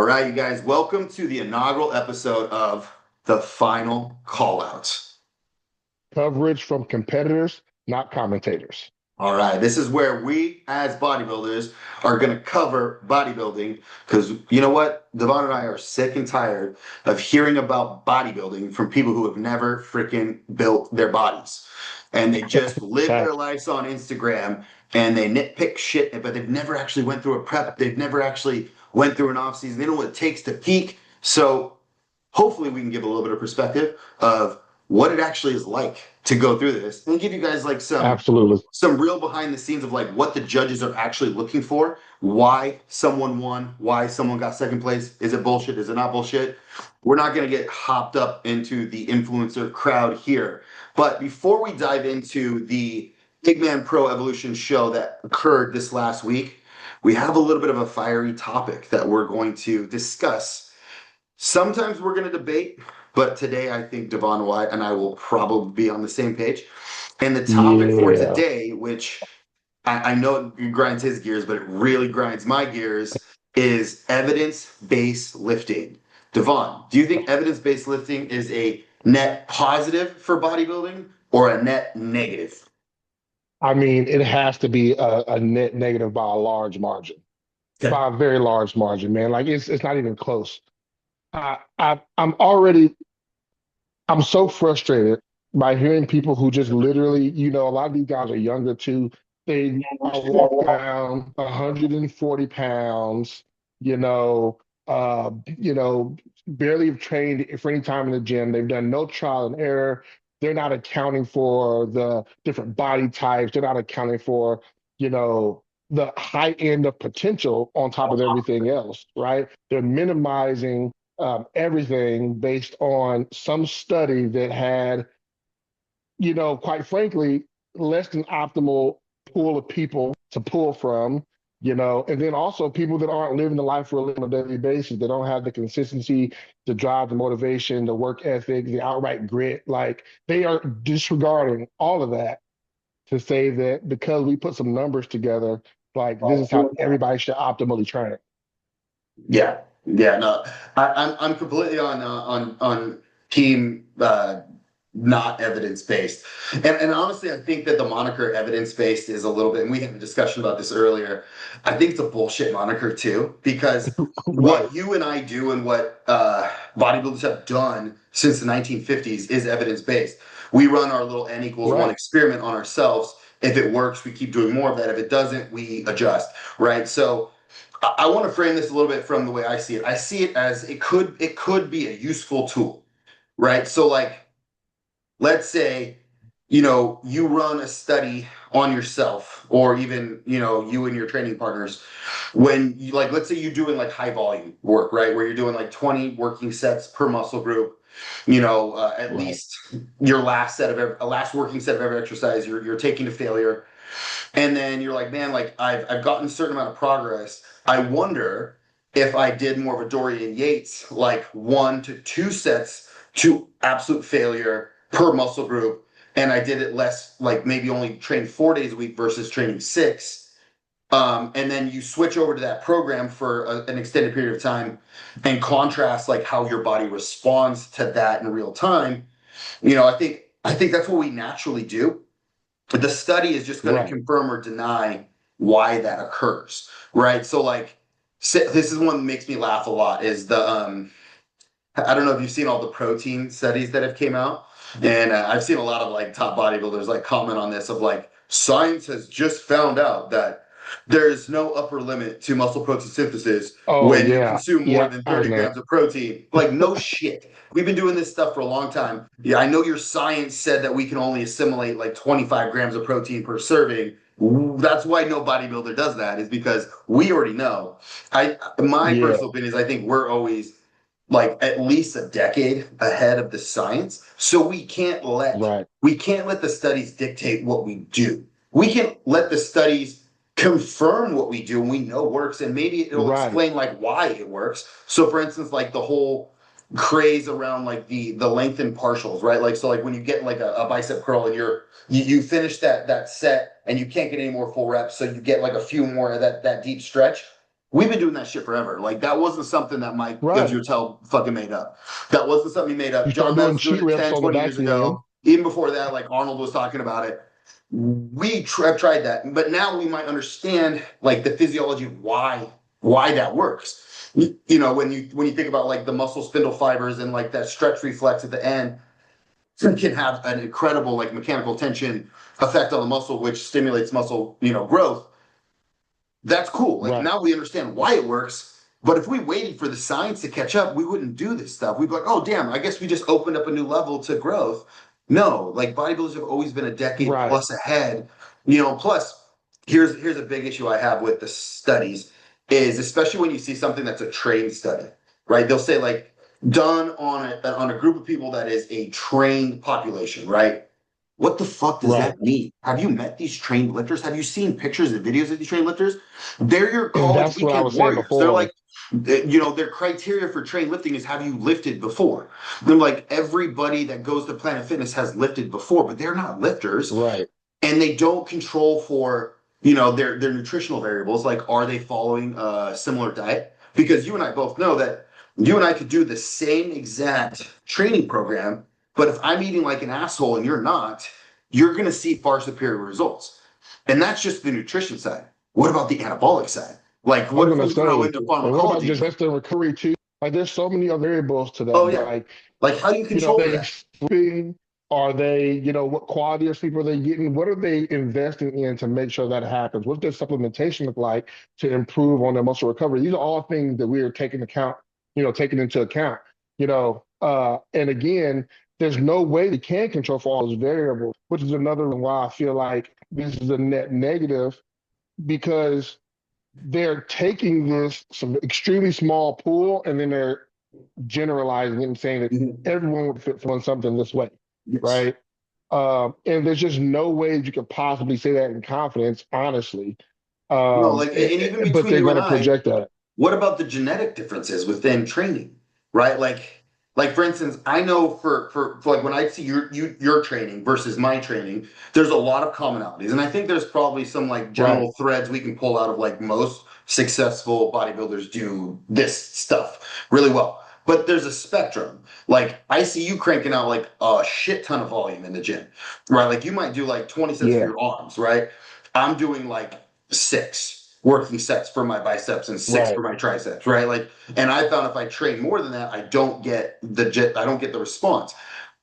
right, you guys, welcome to the inaugural episode of The Final Callouts. Coverage from competitors, not commentators. All right, this is where we as bodybuilders are going to cover bodybuilding because you know what? Devon and I are sick and tired of hearing about bodybuilding from people who have never freaking built their bodies. And they just live their Fact. lives on Instagram and they nitpick shit, but they've never actually went through a prep. They've never actually went through an off season. They don't know what it takes to peak. So hopefully we can give a little bit of perspective of what it actually is like to go through this and give you guys like Absolutely. some real behind the scenes of like what the judges are actually looking for, why someone won, why someone got second place. Is it bullshit? Is it not bullshit? We're not going to get hopped up into the influencer crowd here. But before we dive into the Big Man Pro Evolution show that occurred this last week, we have a little bit of a fiery topic that we're going to discuss. Sometimes we're going to debate, but today I think Devon White and I will probably be on the same page. And the topic for Yeah. today, which I know it grinds his gears, but it really grinds my gears, is evidence-based lifting. Devon, do you think evidence-based lifting is a net positive for bodybuilding or a net negative? I mean, it has to be a net negative by a large margin, Okay. by a very large margin, man. Like it's not even close. I'm so frustrated by hearing people who just literally, a lot of these guys are younger too. They are walking around 140 pounds, you know, uh, you know, barely have trained for any time in the gym. They've done no trial and error. They're not accounting for the different body types. They're not accounting for, you know, the high end of potential on top of everything else, right? They're minimizing everything based on some study that had, quite frankly, less than optimal pool of people to pull from, and then also people that aren't living the life we're living on a daily basis. They don't have the consistency, the drive, the motivation, the work ethic, the outright grit. Like they are disregarding all of that to say that because we put some numbers together, like this is how everybody should optimally train. Yeah, yeah, no, I'm completely on team not evidence based, and honestly, I think that the moniker evidence based is a little bit. And we had a discussion about this earlier. I think it's a bullshit moniker too, because Right, what you and I do and what bodybuilders have done since the 1950s is evidence based. We run our little n equals one right, experiment on ourselves. If it works, we keep doing more of that. If it doesn't, we adjust. Right, so. I want to frame this a little bit from the way I see it. I see it as it could be a useful tool, right? So like let's say you run a study on yourself or even you and your training partners when you like let's say you're doing like high volume work, right, where you're doing like 20 working sets per muscle group, at right. least your last working set of every exercise you're taking to failure, and then you're like, man, like I've gotten a certain amount of progress. I wonder if I did more of a Dorian Yates, like 1 to 2 sets to absolute failure per muscle group, and I did it less, like maybe only trained 4 days a week versus training six. And then you switch over to that program for an extended period of time and contrast like how your body responds to that in real time. I think that's what we naturally do, but the study is just going to Right. confirm or deny why that occurs, right? So like this is one that makes me laugh a lot is the I don't know if you've seen all the protein studies that have came out, and I've seen a lot of like top bodybuilders like comment on this of like science has just found out that there's no upper limit to muscle protein synthesis Oh when you yeah, consume more yeah. than I 30 know. grams of protein. Like, no shit. We've been doing this stuff for a long time. Yeah, I know your science said that we can only assimilate like 25 grams of protein per serving. That's why no bodybuilder does that, is because we already know. My Yeah, personal opinion is I think we're always like at least a decade ahead of the science. So right, we can't let the studies dictate what we do. We can let the studies confirm what we do and we know works, and maybe it'll right. explain like why it works. So for instance, like the whole craze around like the lengthened partials, right? Like so like when you get like a bicep curl and you finish that set and you can't get any more full reps, so you get like a few more of that deep stretch. we've been doing that shit forever. Like that wasn't something that Mike Right. Gilbertel fucking made up. That wasn't something he made You up. start John Madden doing was doing cheat it reps 10, on the 20 back years end. ago. Even before that, like Arnold was talking about it. Have tried that, but now we might understand like the physiology of why that works. When you think about like the muscle spindle fibers and like that stretch reflex at the end, it can have an incredible like mechanical tension effect on the muscle, which stimulates muscle growth. That's cool. Like Right. now we understand why it works. But if we waited for the science to catch up, we wouldn't do this stuff. We'd be like, oh damn, I guess we just opened up a new level to growth. No, like bodybuilders have always been a decade Right. plus ahead. Plus, here's a big issue I have with the studies is especially when you see something that's a trained study, right? They'll say like done on a group of people that is a trained population, right? What the fuck does Right. that mean? Have you met these trained lifters? Have you seen pictures and videos of these trained lifters? They're your And college that's what I weekend was saying warriors. They're before. like, their criteria for trained lifting is have you lifted before? They're like, everybody that goes to Planet Fitness has lifted before, but they're not lifters Right. and they don't control for, their nutritional variables. Like, are they following a similar diet? Because you and I both know that you and I could do the same exact training program, but if I'm eating like an asshole and you're not, you're going to see far superior results. And that's just the nutrition side. What about the anabolic side? Like, I was what if gonna we throw say, into and what about pharmacology? just rest and recovery too? Like there's so many other variables to that. Oh, yeah. Like, Like, how do you control for they that? sleeping? Are they, what quality of sleep are they getting? What are they investing in to make sure that happens? What's their supplementation look like to improve on their muscle recovery? These are all things that we are taking into account. And again, there's no way we can control for all those variables, which is another reason why I feel like this is a net negative because they're taking this some extremely small pool and then they're generalizing it and saying that Mhm. everyone would fit for something this way, Yes. right? And there's just no way you could possibly say that in confidence, honestly. No, like, and even But between they're you going and to I, project that. what about the genetic differences within training, right? Like for instance, I know for like when I see your training versus my training, there's a lot of commonalities, and I think there's probably some like Right, general threads we can pull out of like most successful bodybuilders do this stuff really well. But there's a spectrum. Like I see you cranking out like a shit ton of volume in the gym, right? Like you might do like 20 sets for yeah, your arms, right? I'm doing like six working sets for my biceps and six right. for my triceps, right? Like, and I found if I train more than that, I don't get the response.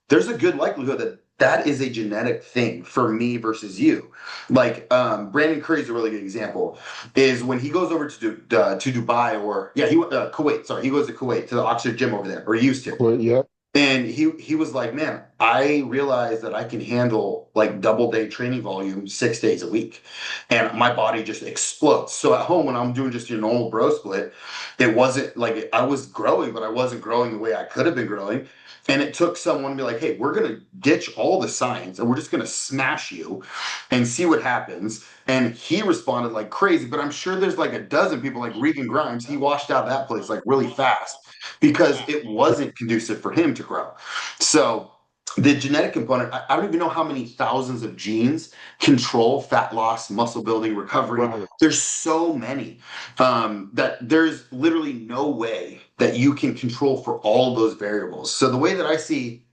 There's a good likelihood that that is a genetic thing for me versus you. Like Brandon Curry is a really good example. Is when he goes over to Dubai or yeah he Kuwait. Sorry, he goes to Kuwait to the Oxford gym over there or he used to. But yeah, And he was like, man, I realized that I can handle like double day training volume 6 days a week. And my body just explodes. So at home, when I'm doing just your normal bro split, it wasn't like I was growing, but I wasn't growing the way I could have been growing. And it took someone to be like, hey, we're going to ditch all the science and we're just going to smash you and see what happens. And he responded like crazy. But I'm sure there's like a dozen people like Regan Grimes. He washed out that place like really fast because it wasn't conducive for him to grow. So the genetic component, I don't even know how many thousands of genes control fat loss, muscle building, recovery. right. There's so many that there's literally no way that you can control for all those variables. So the way that I see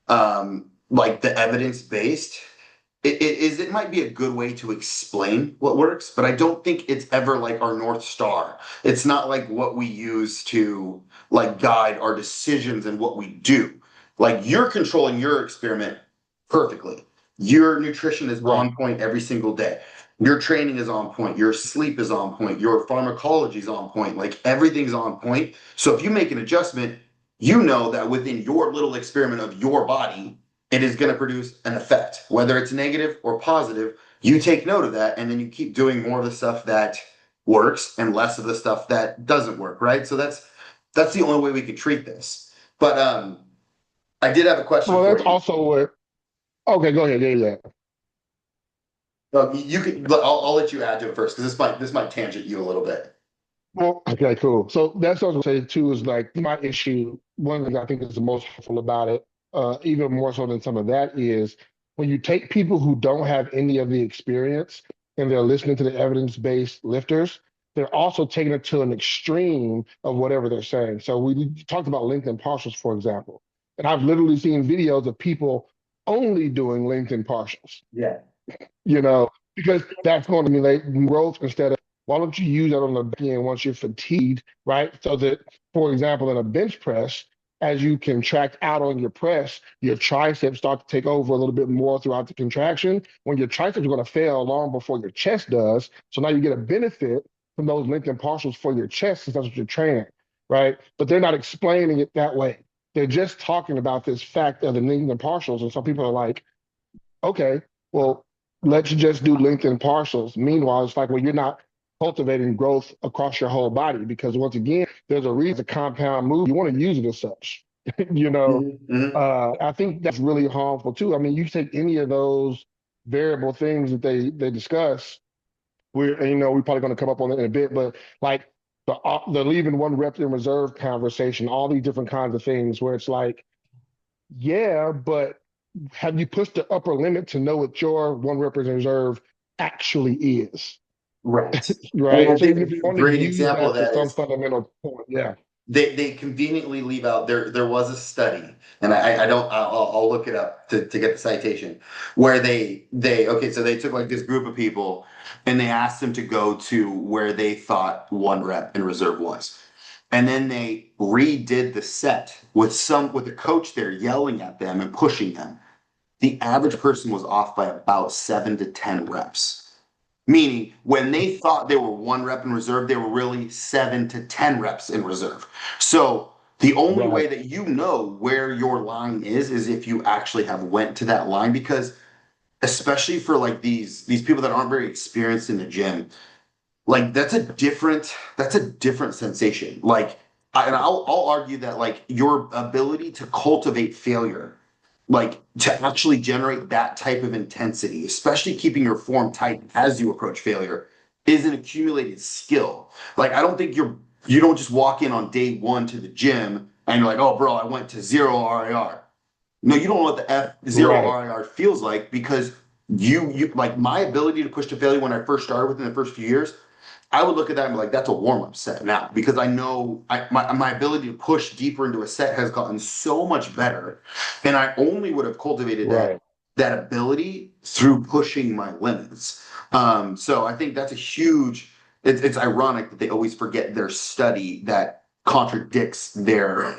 like the evidence based it might be a good way to explain what works, but I don't think it's ever like our North Star. It's not like what we use to like guide our decisions and what we do. Like you're controlling your experiment perfectly. Your nutrition is Right. on point every single day. Your training is on point. Your sleep is on point. Your pharmacology is on point. Like everything's on point. So if you make an adjustment, you know that within your little experiment of your body, it is going to produce an effect, whether it's negative or positive. You take note of that, and then you keep doing more of the stuff that works and less of the stuff that doesn't work, right? So that's the only way we could treat this. But I did have a question Well, for that's you. also what. Okay, go ahead. Yeah, yeah. You could. I'll let you add to it first because this might tangent you a little bit. Well, okay, cool. So that's what I was gonna say too, is like my issue, one thing I think is the most helpful about it, even more so than some of that is when you take people who don't have any of the experience and they're listening to the evidence-based lifters, they're also taking it to an extreme of whatever they're saying. So we talked about LinkedIn partials, for example, and I've literally seen videos of people only doing LinkedIn partials, Yeah. because that's going to stimulate growth instead of, why don't you use that on the back end once you're fatigued, right? So that, for example, in a bench press, as you contract out on your press, your triceps start to take over a little bit more throughout the contraction. When your triceps are going to fail long before your chest does. So now you get a benefit from those LinkedIn partials for your chest, since that's what you're training, right? But they're not explaining it that way. They're just talking about this fact of the LinkedIn partials. And some people are like, okay, well, let's just do LinkedIn partials. Meanwhile, it's like, well, you're not cultivating growth across your whole body, because once again, there's a reason, it's a compound move. You want to use it as such. you know, I think that's really harmful too. I mean, you take any of those variable things that they discuss. We're probably going to come up on it in a bit, but like the leaving one rep in reserve conversation, all these different kinds of things where it's like, yeah, but have you pushed the upper limit to know what your one rep in reserve actually is? Right. And Right. I So even think if you a want to great use example of that to that some is fundamental point, yeah. they conveniently leave out there was a study, and I don't I'll look it up to get the citation, where they okay, so they took like this group of people and they asked them to go to where they thought one rep in reserve was. And then they redid the set with a coach there yelling at them and pushing them. The average person was off by about 7 to 10 reps. Meaning, when they thought they were one rep in reserve, they were really 7 to 10 reps in reserve. So the only Right. way that you know where your line is if you actually have went to that line, because especially for like these people that aren't very experienced in the gym, like that's a different sensation. Like, and I'll argue that like your ability to cultivate failure, like to actually generate that type of intensity, especially keeping your form tight as you approach failure, is an accumulated skill. Like, I don't think you don't just walk in on day one to the gym and you're like, oh bro, I went to zero RIR. No, you don't know what the F zero Right. RIR feels like, because you like my ability to push to failure when I first started within the first few years. I would look at that and be like, that's a warm up set now, because I know my ability to push deeper into a set has gotten so much better. And I only would have cultivated Right. that ability through pushing my limits. So I think that's a huge, it's ironic that they always forget their study that contradicts their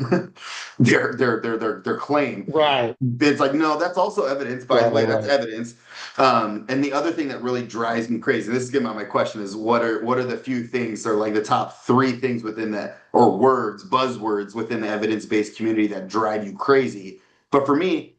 claim. Right. It's like, no, that's also evidence, by the Right. way, that's Right. evidence. And the other thing that really drives me crazy, this is getting on my question, is what are the few things, or like the top three things within that, or words, buzzwords within the evidence-based community that drive you crazy? But for me,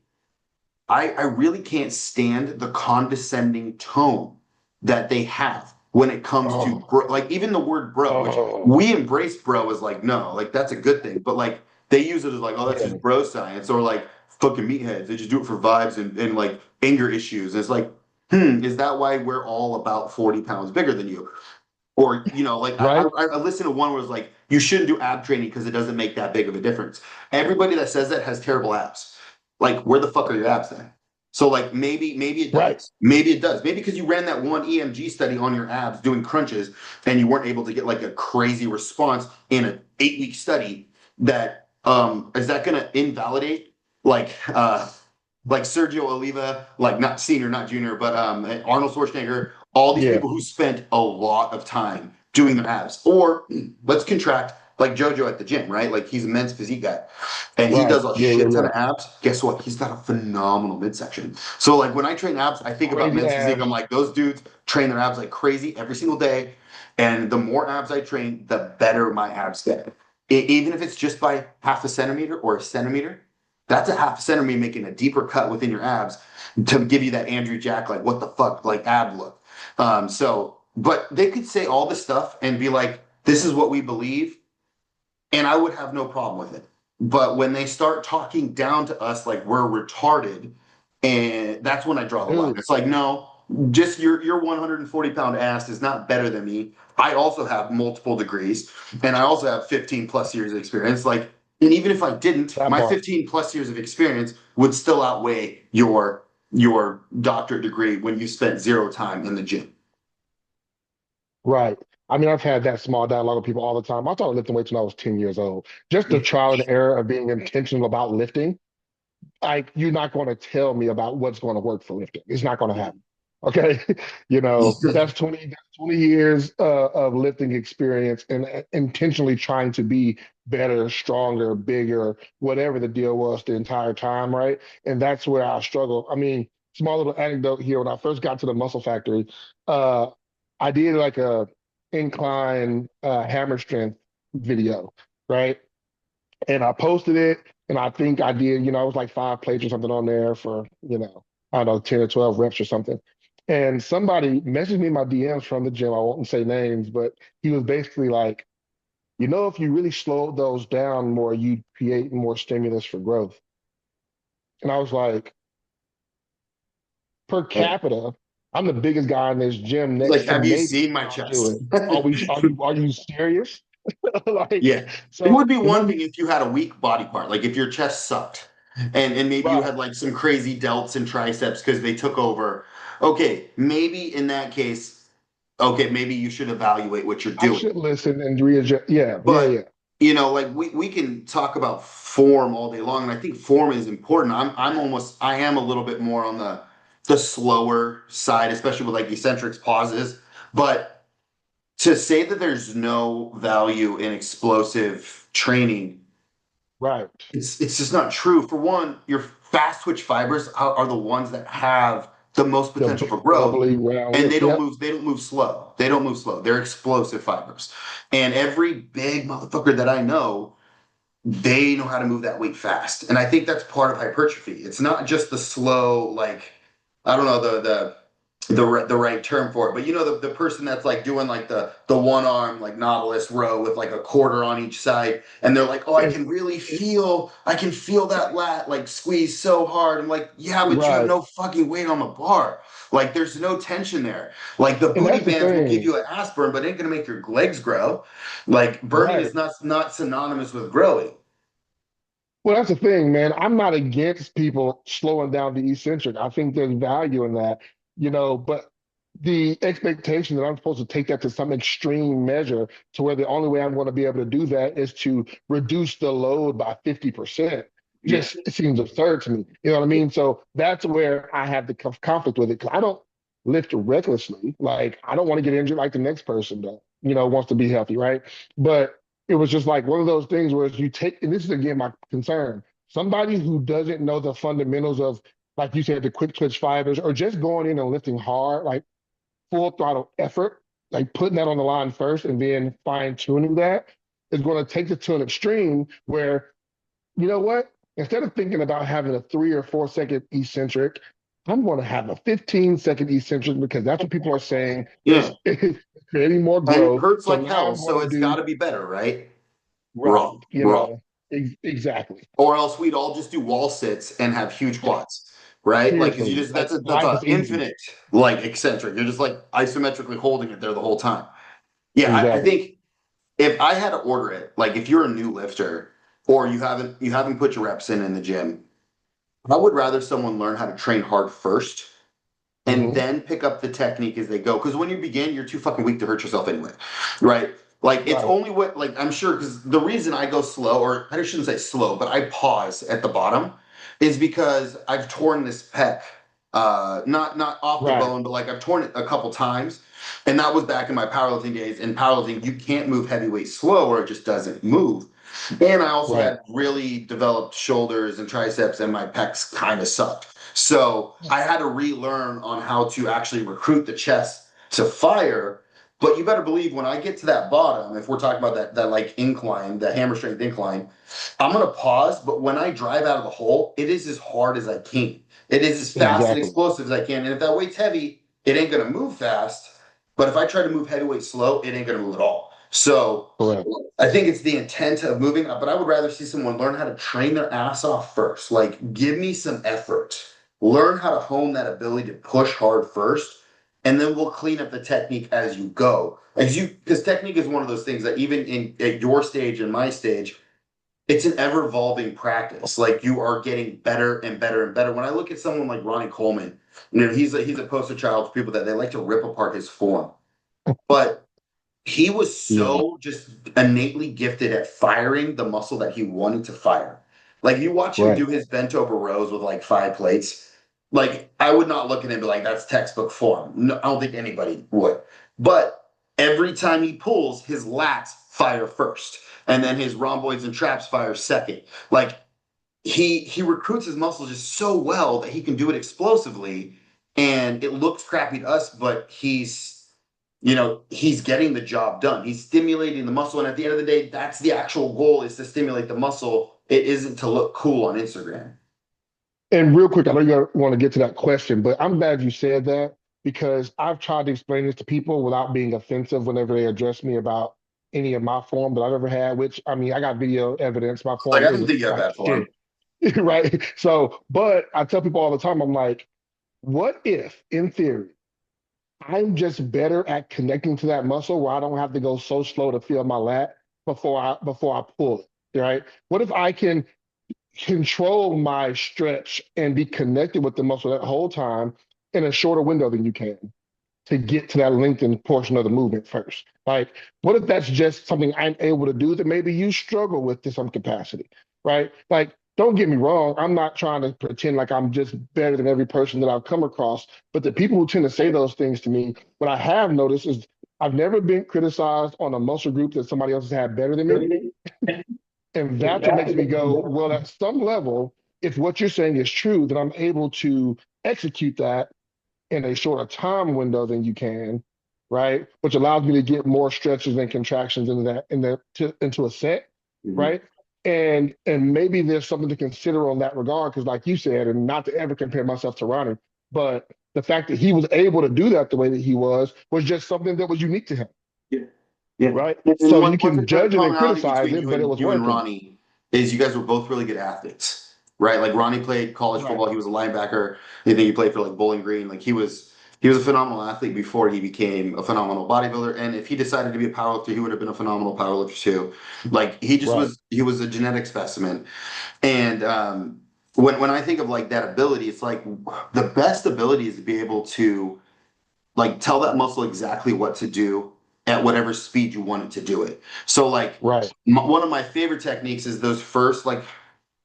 I really can't stand the condescending tone that they have when it comes to Oh. bro, like even the word bro, which Oh. we embrace bro as like, no, like that's a good thing, but like they use it as like, oh, that's Yeah. just bro science, or like fucking meatheads. They just do it for vibes and like anger issues. And it's like, is that why we're all about 40 pounds bigger than you? Or, like Right. I listened to one where it's like, you shouldn't do ab training because it doesn't make that big of a difference. Everybody that says that has terrible abs. Like, where the fuck are your abs then? So like maybe it Right. does. Maybe it does. Maybe because you ran that one EMG study on your abs doing crunches and you weren't able to get like a crazy response in an 8-week study, that is that gonna invalidate like like Sergio Oliva, like not senior, not junior, but Arnold Schwarzenegger, all these Yeah. people who spent a lot of time doing their abs. Or let's contract like JoJo at the gym, right? Like he's a men's physique guy and he Right. does a Yeah. Yeah. shit ton Yeah. of abs. Guess what? He's got a phenomenal midsection. So like when I train abs, I think about Crazy men's physique. abs. I'm like, those dudes train their abs like crazy every single day. And the more abs I train, the better my abs get. Even if it's just by half a centimeter or a centimeter, that's a half a centimeter making a deeper cut within your abs to give you that Andrew Jack, like, what the fuck, like ab look. But they could say all this stuff and be like, this is what we believe, and I would have no problem with it. But when they start talking down to us like we're retarded, and that's when I draw the line. Dude. It's like, no, just your 140-pound ass is not better than me. I also have multiple degrees, and I also have 15 plus years of experience. Like, and even if I didn't, That my part. 15 plus years of experience would still outweigh your doctorate degree when you spent zero time in the gym. Right. I mean, I've had that small dialogue with people all the time. I started lifting weights when I was 10 years old. Just the trial and error of being intentional about lifting. Like, you're not going to tell me about what's going to work for lifting. It's not going to happen. Okay. That's 20 years of lifting experience and intentionally trying to be better, stronger, bigger, whatever the deal was the entire time. Right. And that's where I struggle. I mean, small little anecdote here. When I first got to the Muscle Factory, uh, I did like a incline hammer strength video. Right. And I posted it, and I think I did, it was like 5 plates or something on there for, I don't know, 10 or 12 reps or something. And somebody messaged me in my DMs from the gym. I won't say names, but he was basically like, if you really slowed those down more, you'd create more stimulus for growth. And I was like, per capita, I'm the biggest guy in this gym Like, next to have you maybe seen my I'll do chest? it. Are you serious? Like, Yeah. It so would be it one wasn't thing if you had a weak body part, like if your chest sucked and maybe you right. had like some crazy delts and triceps because they took over. Okay, maybe in that case, okay, maybe you should evaluate what you're I doing. should listen and readjust. Yeah, yeah, But yeah. like we can talk about form all day long, and I think form is important. I am a little bit more on the slower side, especially with like eccentrics pauses. But to say that there's no value in explosive training, Right. it's just not true. For one, your fast twitch fibers are the ones that have the most The potential for big growth, bubbly round and lips. Yep. they don't move slow. They don't move slow. They're explosive fibers. And every big motherfucker that I know, they know how to move that weight fast. And I think that's part of hypertrophy. It's not just the slow, like, I don't know the right term for it, but the person that's like doing like the one arm like Nautilus row with like a quarter on each side, and they're like, oh, And I can feel that lat like squeeze so hard. I'm like, yeah, but you have right. no fucking weight on the bar. Like, there's no tension there. Like, the And booty that's the bands will give thing. you an ass burn, but it ain't gonna make your legs grow. Like, burning Right. is not synonymous with growing. Well, that's the thing, man. I'm not against people slowing down the eccentric. I think there's value in that, but the expectation that I'm supposed to take that to some extreme measure to where the only way I'm going to be able to do that is to reduce the load by 50%. Yeah. Just it seems absurd to me. You know what I mean? So that's where I have the conflict with it because I don't lift recklessly. Like, I don't want to get injured like the next person that, wants to be healthy, right? But it was just like one of those things where you take, and this is again my concern, somebody who doesn't know the fundamentals of, like you said, the quick twitch fibers, or just going in and lifting hard, like full throttle effort, like putting that on the line first and then fine tuning that is going to take it to an extreme where, you know what? Instead of thinking about having a 3 or 4 second eccentric, I'm going to have a 15-second eccentric because that's what people are saying. Yeah. It's creating more And it growth. hurts So like now hell, I'm going so to it's got do to be better, right? right, Wrong, wrong. exactly. Or else we'd all just do wall sits and have huge quads, right? Like, because you Seriously, just like that's life a is easy. infinite like eccentric. You're just like isometrically holding it there the whole time. Yeah, I Exactly. think if I had to order it, like if you're a new lifter or you haven't put your reps in the gym, I would rather someone learn how to train hard first and Hmm. then pick up the technique as they go. Because when you begin, you're too fucking weak to hurt yourself anyway, right? Like, it's Right, only what, like, I'm sure, because the reason I go slow, or I shouldn't say slow, but I pause at the bottom, is because I've torn this pec, not off the right, bone, but like I've torn it a couple times, and that was back in my powerlifting days. In powerlifting, you can't move heavyweight slow, or it just doesn't move. And I also right. had really developed shoulders and triceps, and my pecs kind of sucked. So I had to relearn on how to actually recruit the chest to fire. But you better believe when I get to that bottom, if we're talking about that like incline, the hammer strength incline, I'm gonna pause. But when I drive out of the hole, it is as hard as I can. It is as fast and Exactly. explosive as I can. And if that weight's heavy, it ain't gonna move fast. But if I try to move heavyweight slow, it ain't gonna move at all. So Correct. I think it's the intent of moving, but I would rather see someone learn how to train their ass off first. Like, give me some effort. Learn how to hone that ability to push hard first, and then we'll clean up the technique as you go. Because technique is one of those things that even at your stage and my stage, it's an ever evolving practice. Like, you are getting better and better and better. When I look at someone like Ronnie Coleman, he's a poster child for people that they like to rip apart his form, but he was Yeah. so just innately gifted at firing the muscle that he wanted to fire. Like you watch him Right. do his bent over rows with like 5 plates. Like I would not look at him and be like, that's textbook form. No, I don't think anybody would. But every time he pulls, his lats fire first, and then his rhomboids and traps fire second. Like he recruits his muscles just so well that he can do it explosively, and it looks crappy to us, but he's getting the job done. He's stimulating the muscle, and at the end of the day, that's the actual goal: is to stimulate the muscle. It isn't to look cool on Instagram. And real quick, I know you want to get to that question, but I'm glad you said that because I've tried to explain this to people without being offensive whenever they address me about any of my form that I've ever had, which I mean, I got video evidence. My Like form I don't isn't think you have like bad form. shit, right? So, but I tell people all the time, I'm like, what if, in theory, I'm just better at connecting to that muscle where I don't have to go so slow to feel my lat before I pull it, right? What if I can control my stretch and be connected with the muscle that whole time in a shorter window than you can to get to that lengthened portion of the movement first. Like, what if that's just something I'm able to do that maybe you struggle with to some capacity, right? Like, don't get me wrong, I'm not trying to pretend like I'm just better than every person that I've come across, but the people who tend to say those things to me, what I have noticed is I've never been criticized on a muscle group that somebody else has had better than me. And that's what makes me go, well, at some level, if what you're saying is true, then I'm able to execute that in a shorter time window than you can, right? Which allows me to get more stretches and contractions into a set, Mhm. right? And maybe there's something to consider on that regard, because like you said, and not to ever compare myself to Ronnie, but the fact that he was able to do that the way that he was just something that was unique to him, Yeah. Yeah. right? And So one you one can thing, the judge it and commonality criticize between it, you but it and was you and working. Ronnie is you guys were both really good athletes, right? Like Ronnie played college Right. football. He was a linebacker. I think he played for like Bowling Green. Like he was a phenomenal athlete before he became a phenomenal bodybuilder. And if he decided to be a powerlifter, he would have been a phenomenal powerlifter too. Like Right. he was a genetic specimen. And when I think of like that ability, it's like the best ability is to be able to like tell that muscle exactly what to do at whatever speed you want it to do it. So like Right. one of my favorite techniques is those first like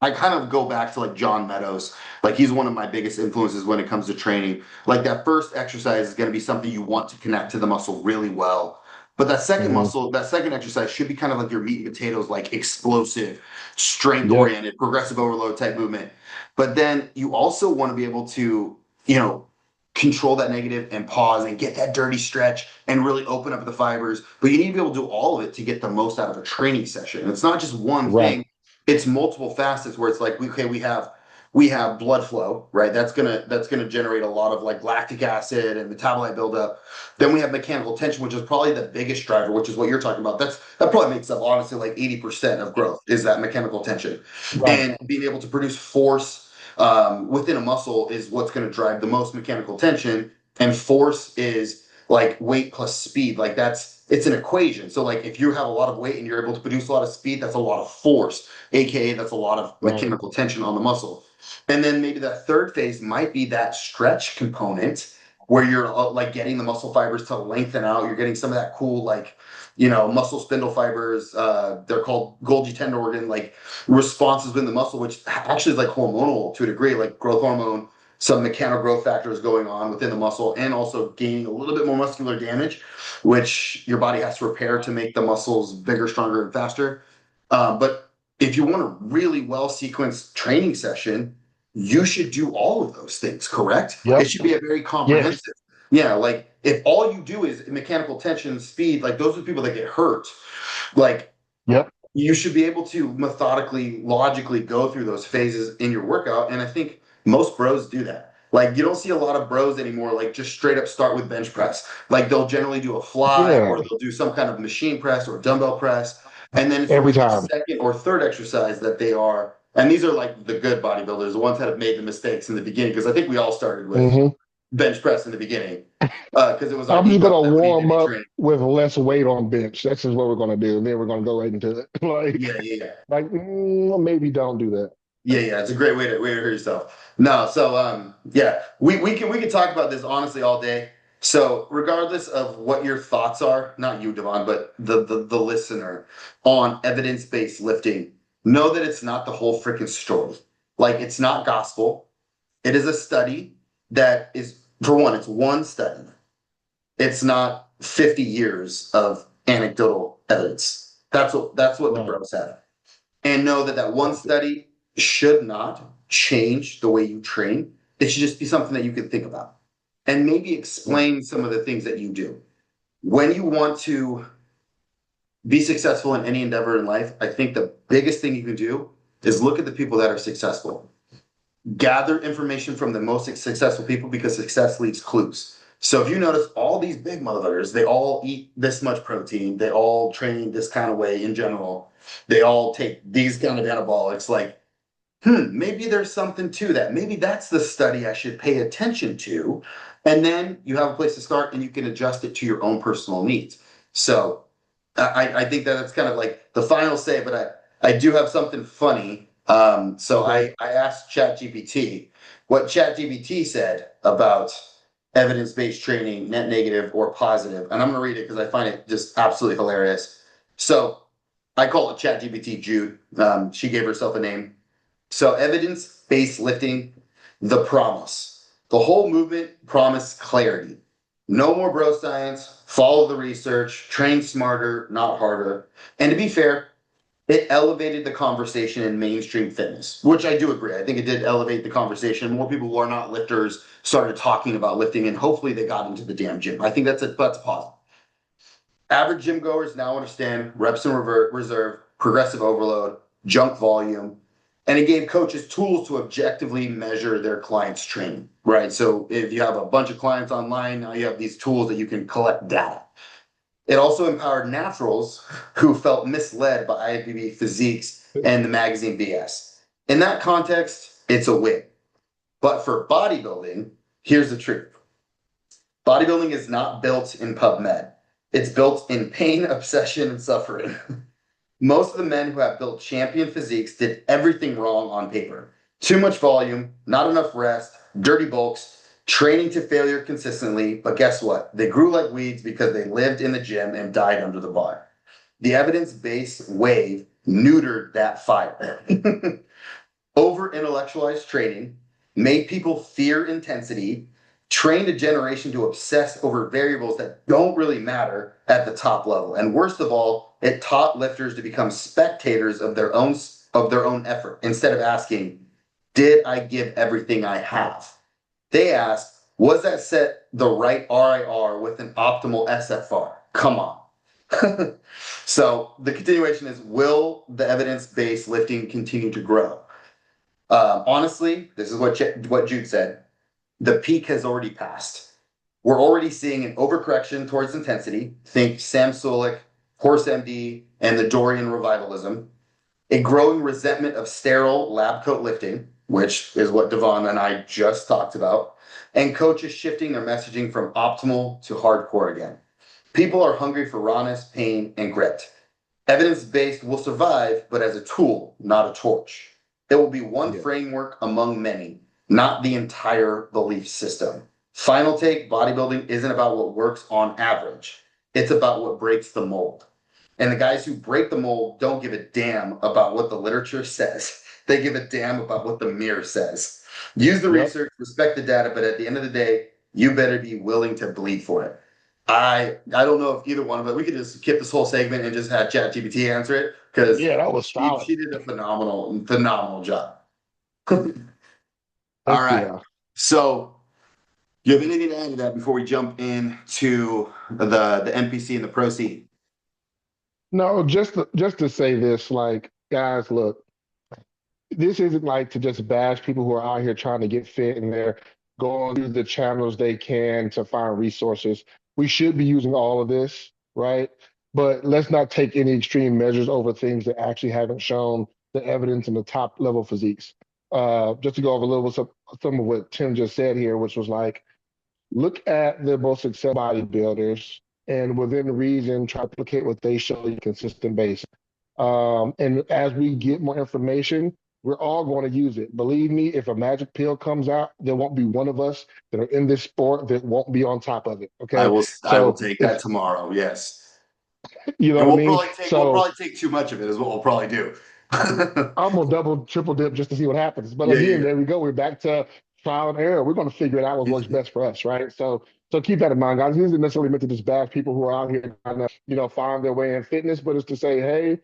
I kind of go back to like John Meadows. Like he's one of my biggest influences when it comes to training. Like that first exercise is going to be something you want to connect to the muscle really well. But Hmm. that second exercise should be kind of like your meat and potatoes, like explosive, strength Yep. oriented, progressive overload type movement. But then you also want to be able to, you know, control that negative and pause and get that dirty stretch and really open up the fibers. But you need to be able to do all of it to get the most out of a training session. It's not just one Right. thing, it's multiple facets where it's like okay, we have blood flow, right? That's gonna generate a lot of like lactic acid and metabolite buildup. Then we have mechanical tension, which is probably the biggest driver, which is what you're talking about. That probably makes up honestly like 80% of growth is that mechanical tension. Right. And being able to produce force within a muscle is what's going to drive the most mechanical tension. And force is like weight plus speed. Like it's an equation. So like if you have a lot of weight and you're able to produce a lot of speed, that's a lot of force, aka that's a lot of Right. mechanical tension on the muscle. And then maybe that third phase might be that stretch component where you're like getting the muscle fibers to lengthen out. You're getting some of that cool like muscle spindle fibers. They're called Golgi tendon organ like responses within the muscle, which actually is like hormonal to a degree, like growth hormone, some mechanical growth factors going on within the muscle, and also gaining a little bit more muscular damage, which your body has to repair to make the muscles bigger, stronger, and faster. But if you want a really well sequenced training session, you should do all of those things, correct? It Yep. should be a very Yes. comprehensive. Yeah, like if all you do is mechanical tension, speed, like those are the people that get hurt. Like Yep. you should be able to methodically, logically go through those phases in your workout. And I think most bros do that. Like you don't see a lot of bros anymore, like just straight up start with bench press. Like they'll generally do a fly or Yeah. they'll do some kind of machine press or dumbbell press. And then it's Every always the time. second or third exercise that they are. And these are like the good bodybuilders, the ones that have made the mistakes in the beginning. Because I think we all started with Hmm. bench press in the beginning because it was our I'm just ego gonna that we needed to warm be up trained. with less weight on bench. That's just what we're gonna do, and then we're gonna go right into it. Yeah, yeah, yeah. Maybe don't do that. Yeah, yeah, it's a great way to hurt yourself. No, so yeah, we can talk about this honestly all day. So, regardless of what your thoughts are, not you, Devon, but the listener on evidence-based lifting, know that it's not the whole freaking story. Like, it's not gospel. It is a study that is, for one, it's one study. It's not 50 years of anecdotal evidence. That's what the Right. bros have. And know that that one That's it. study should not change the way you train. It should just be something that you can think about and maybe Right. explain some of the things that you do. When you want to be successful in any endeavor in life, I think the biggest thing you can do is look at the people that are successful. Gather information from the most successful people because success leaves clues. So if you notice all these big motherfuckers, they all eat this much protein, they all train this kind of way in general, they all take these kind of anabolics, like maybe there's something to that. Maybe that's the study I should pay attention to. And then you have a place to start and you can adjust it to your own personal needs. So I think that that's kind of like the final say, but I do have something funny. So Okay. I asked ChatGPT what ChatGPT said about evidence-based training, net negative or positive. And I'm going to read it because I find it just absolutely hilarious. So I call it ChatGPT Jude. She gave herself a name. So evidence-based lifting, the promise. The whole movement promised clarity. No more bro science, follow the research, train smarter, not harder. And to be fair, it elevated the conversation in mainstream fitness, which I do agree. I think it did elevate the conversation. More people who are not lifters started talking about lifting, and hopefully they got into the damn gym. I think that's a positive. Average gym goers now understand reps and reserve, progressive overload, junk volume, and it gave coaches tools to objectively measure their clients' training, right? So if you have a bunch of clients online, now you have these tools that you can collect data. It also empowered naturals who felt misled by IFBB physiques and the magazine BS. In that context, it's a win. But for bodybuilding, here's the truth. Bodybuilding is not built in PubMed. It's built in pain, obsession, and suffering. Most of the men who have built champion physiques did everything wrong on paper. Too much volume, not enough rest, dirty bulks, training to failure consistently. But guess what? They grew like weeds because they lived in the gym and died under the bar. The evidence based wave neutered that fire. Over intellectualized training made people fear intensity, trained a generation to obsess over variables that don't really matter at the top level. And worst of all, it taught lifters to become spectators of their own effort instead of asking, did I give everything I have? They asked, was that set the right RIR with an optimal SFR? Come on. So the continuation is, will the evidence-based lifting continue to grow? Honestly, this is what Jude said. The peak has already passed. We're already seeing an overcorrection towards intensity. Think Sam Sulek, Horse MD, and the Dorian revivalism. A growing resentment of sterile lab coat lifting, which is what Devon and I just talked about, and coaches shifting their messaging from optimal to hardcore again. People are hungry for rawness, pain, and grit. Evidence based will survive, but as a tool, not a torch. It will be one Yeah. framework among many, not the entire belief system. Final take, bodybuilding isn't about what works on average, it's about what breaks the mold. And the guys who break the mold don't give a damn about what the literature says. They give a damn about what the mirror says. Use the Yep. research, respect the data, but at the end of the day, you better be willing to bleed for it. I don't know if either one of us, we could just skip this whole segment and just have ChatGPT answer it because Yeah, that was solid. she did a phenomenal job. All Thank you. right. So do you have anything to add to that before we jump into the NPC and the pro seed? No, just to say this, like, guys, look, this isn't like to just bash people who are out here trying to get fit and they're going through the channels they can to find resources. We should be using all of this, right? But let's not take any extreme measures over things that actually haven't shown the evidence in the top level physiques. Just to go over a little bit some of what Tim just said here, which was like, look at the most successful bodybuilders and within reason, try to replicate what they show on a consistent basis. And as we get more information, We're all going to use it. Believe me, if a magic pill comes out, there won't be one of us that are in this sport that won't be on top of it. Okay. I will So take that if tomorrow. Yes. you know And what I mean? we'll So probably take too much of it is what we'll probably do. I'm gonna double, triple dip just to see what happens. But Yeah, again, yeah, there we go. We're back to trial and error. We're going to figure it out what yeah. works best for us, right? So keep that in mind, guys. This isn't necessarily meant to just bash people who are out here trying to, find their way in fitness, but it's to say, hey,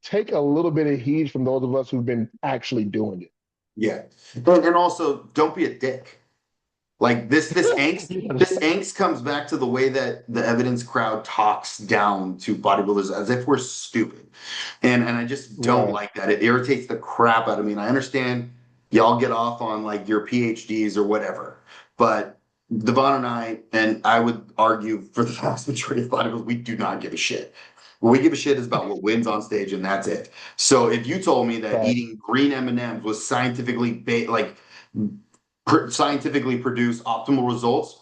take a little bit of heed from those of us who've been actually doing Yeah. And also don't be a dick. Like this it. angst comes back to the way that the evidence crowd talks down to bodybuilders as if we're stupid. And I just don't Right, like that. It irritates the crap out of me. And I understand y'all get off on like your PhDs or whatever. But Devon and I would argue for the vast majority of bodybuilders, we do not give a shit. What we give a shit is about what wins on stage, and that's it. So if you told me that right, eating green M&Ms was scientifically produce optimal results,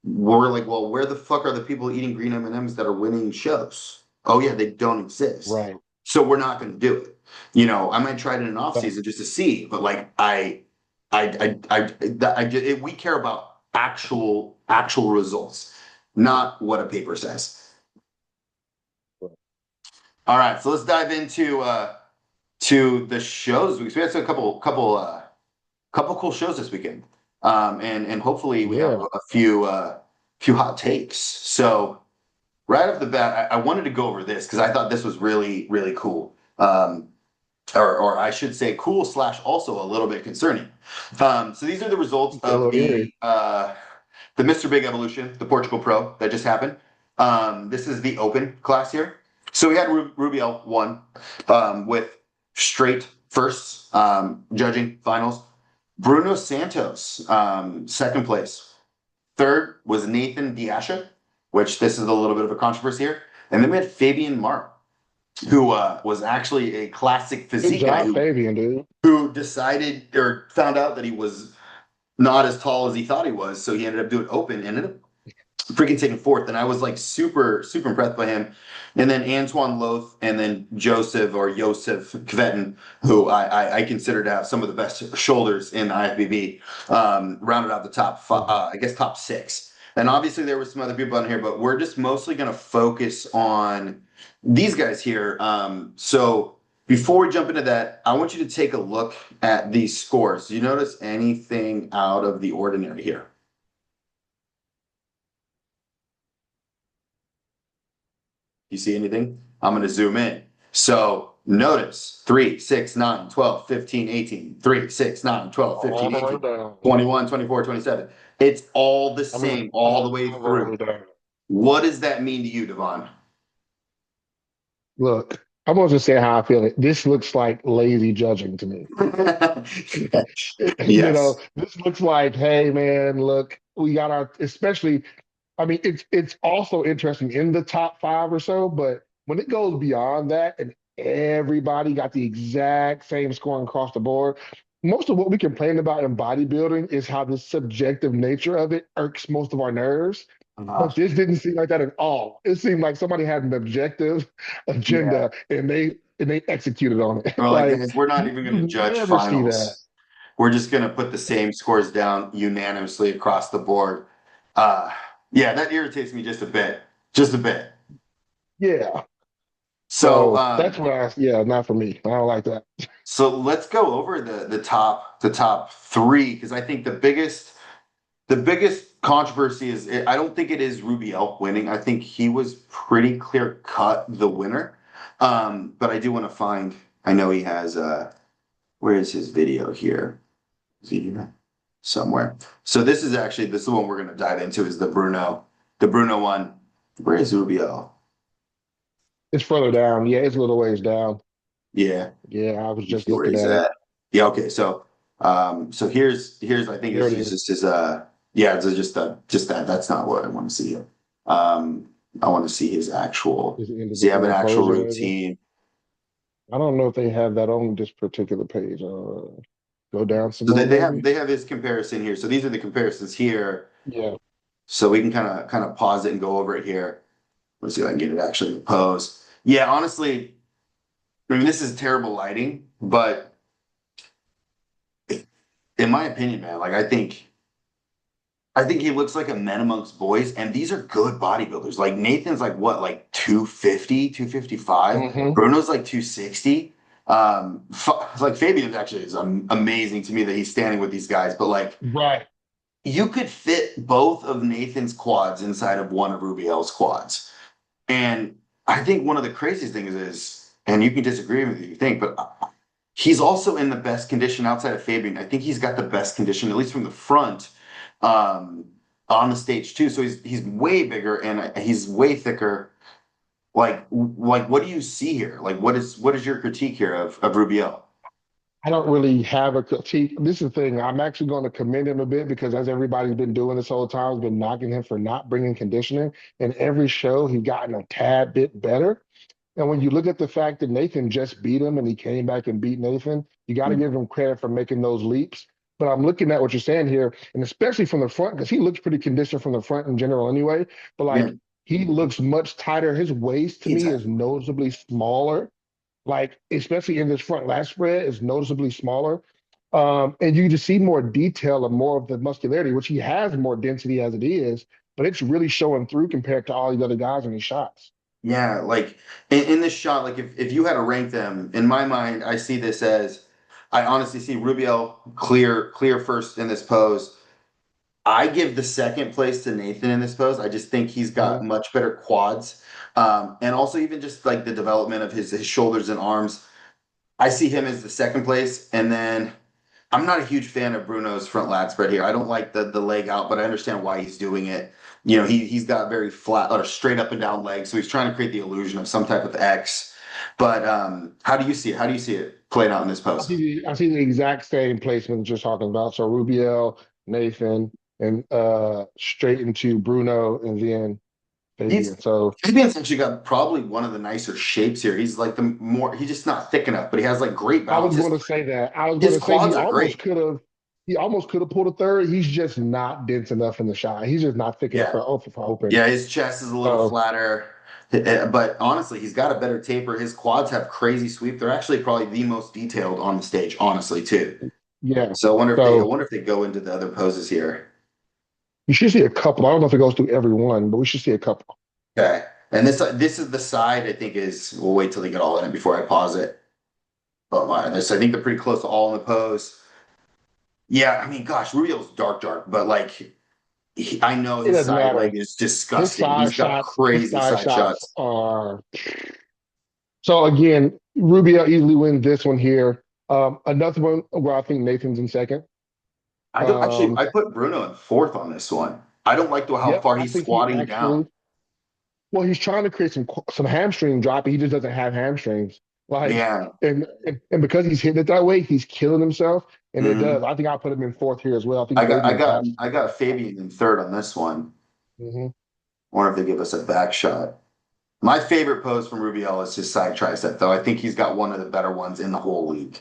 we're like, well, where the fuck are the people eating green M&Ms that are winning shows? Oh yeah, they don't exist. right. So we're not going to do it. I might try it in an off Right. season just to see, but like we care about actual results, not what a paper says. All right, so let's dive into to the shows. We had a couple cool shows this weekend, and hopefully we have Yeah. a few hot takes. So right off the bat, I wanted to go over this because I thought this was really cool, or I should say cool slash also a little bit concerning. So these are the results A of little eerie. the Mr. Big Evolution, the Portugal Pro that just happened. This is the open class here. So we had Rubiel won with straight firsts, judging finals. Bruno Santos, second place. Third was Nathan De Asha, which this is a little bit of a controversy here. And then we had Fabian Mar, who was actually a classic Good physique guy job, Fabian, dude. who decided or found out that he was not as tall as he thought he was. So he ended up doing open, ended up freaking taking fourth. And I was like super impressed by him. And then Antoine Loth and then Joseph Kvetin, who I consider to have some of the best shoulders in IFBB, rounded out the top five, Mhm. I guess top six. And obviously there were some other people on here, but we're just mostly going to focus on these guys here. So before we jump into that, I want you to take a look at these scores. Do you notice anything out of the ordinary here? You see anything? I'm going to zoom in. So notice 3, 6, 9, 12, 15, 18, 3, 6, 9, 12, All 15, the way 18, down. 21, 24, 27. It's all the I mean, same all the way all the through. way down. What does that mean to you, Devon? Look, I'm going to say how I feel. This looks like lazy judging to me. Yes. This looks like, hey, man, look, we got our, especially, I mean, it's also interesting in the top five or so, but when it goes beyond that and everybody got the exact same scoring across the board, most of what we complain about in bodybuilding is how the subjective nature of it irks most of our nerves. Uh, But this didn't seem like that at all. It seemed like somebody had an objective yeah. agenda and they executed on it. We're like, Like guys, we're not you, even going you to judge never see that. finals. We're just going to put the same scores down unanimously across the board. Yeah, that irritates me just a bit. Just a bit. Yeah. So, So that's what yeah, not for me. I don't like that. so let's go over the top three because I think the biggest controversy is I don't think it is Rubiel winning. I think he was pretty clear cut the winner. But I do want to find. I know he has. Where is his video here? Is he here? Somewhere. So this is the one we're going to dive into is the Bruno one. Where is Rubiel? It's further down. Yeah, it's a little ways down. Yeah, Yeah, I was let me just see where looking he's at it. at. Yeah, okay. So here's I think There this it is is. just his yeah, it's just that that's not what I want to see here. I want to see his actual Is the does he have an individual actual pose or whatever. routine? I don't know if they have that on this particular page. Go down some So more, they maybe. have his comparison here. So these are the comparisons here. Yeah. So we can kind of pause it and go over it here. Let's see if I can get it actually in pose. Yeah, honestly, I mean this is terrible lighting, but in my opinion, man, like I think he looks like a man amongst boys, and these are good bodybuilders. Like Nathan's like what, like 250, 255. Hmm. Bruno's like 260. Like Fabian actually is amazing to me that he's standing with these guys, but like Right. you could fit both of Nathan's quads inside of one of Rubiel's quads. And I think one of the craziest things is, and you can disagree with me if you think, but he's also in the best condition outside of Fabian. I think he's got the best condition, at least from the front, um, on the stage too. So he's way bigger and he's way thicker. Like what do you see here? Like what is your critique here of Rubiel? I don't really have a critique. This is the thing. I'm actually going to commend him a bit because as everybody's been doing this whole time, has been knocking him for not bringing conditioning. And every show, he's gotten a tad bit better. And when you look at the fact that Nathan just beat him and he came back and beat Nathan, you got to give him credit for making those leaps. But I'm looking at what you're saying here, and especially from the front, because he looks pretty conditioned from the front in general anyway. But Yeah, like he looks much tighter. His waist to he's me is noticeably smaller. Like, especially in this front lat spread, is noticeably smaller. And you just see more detail and more of the muscularity, which he has more density as it is, but it's really showing through compared to all these other guys in his shots. yeah, like in this shot, like if you had to rank them, in my mind, I see this as I honestly see Rubiel clear first in this pose. I give the second place to Nathan in this pose. I just think he's got Mhm. much better quads. And also even just like the development of his shoulders and arms. I see him as the second place. And then I'm not a huge fan of Bruno's front lat spread here. I don't like the leg out, but I understand why he's doing it. You know, he's got very flat or straight up and down legs, so he's trying to create the illusion of some type of X. But how do you see it? How do you see it played out in this pose? I see the exact same placement that you're talking about. So Rubiel, Nathan, and straight into Bruno and then He's Fabian. So Fabian's actually got probably one of the nicer shapes here. He's like the more he's just not thick enough, but he has like great I was balance. going to say that. I was going His to say quads are great. he almost could have pulled a third. He's just not dense enough in the shot. He's just not thick enough Yeah. for open. Yeah, his chest is a little So flatter. But honestly, he's got a better taper. His quads have crazy sweep. They're actually probably the most detailed on the stage, honestly, too. yeah. So I So wonder if they go into the other poses here. you should see a couple. I don't know if it goes through every one, but we should see a couple. Okay. And this is the side I think is we'll wait till they get all in it before I pause it. But my this I think they're pretty close to all in the pose. Yeah, I mean, gosh, Rubiel's dark, but like I know It his doesn't side matter. leg is disgusting. He's got His crazy side side shots shots. are so again, Rubio easily wins this one here. Another one where I think Nathan's in second. I don't actually. Um, I put Bruno in fourth on this one. I don't like how yep, far I he's think he squatting down. actually well, he's trying to create some hamstring drop, but he just doesn't have hamstrings. Like, Yeah. and because he's hitting it that way, he's killing himself, and it does. Hmm. I think I'll put him in fourth here as well. I think Fabian passes I him. got Fabian in third on this one. Hmm. I wonder if they give us a back shot. My favorite pose from Rubiel is his side tricep, though. I think he's got one of the better ones in the whole league.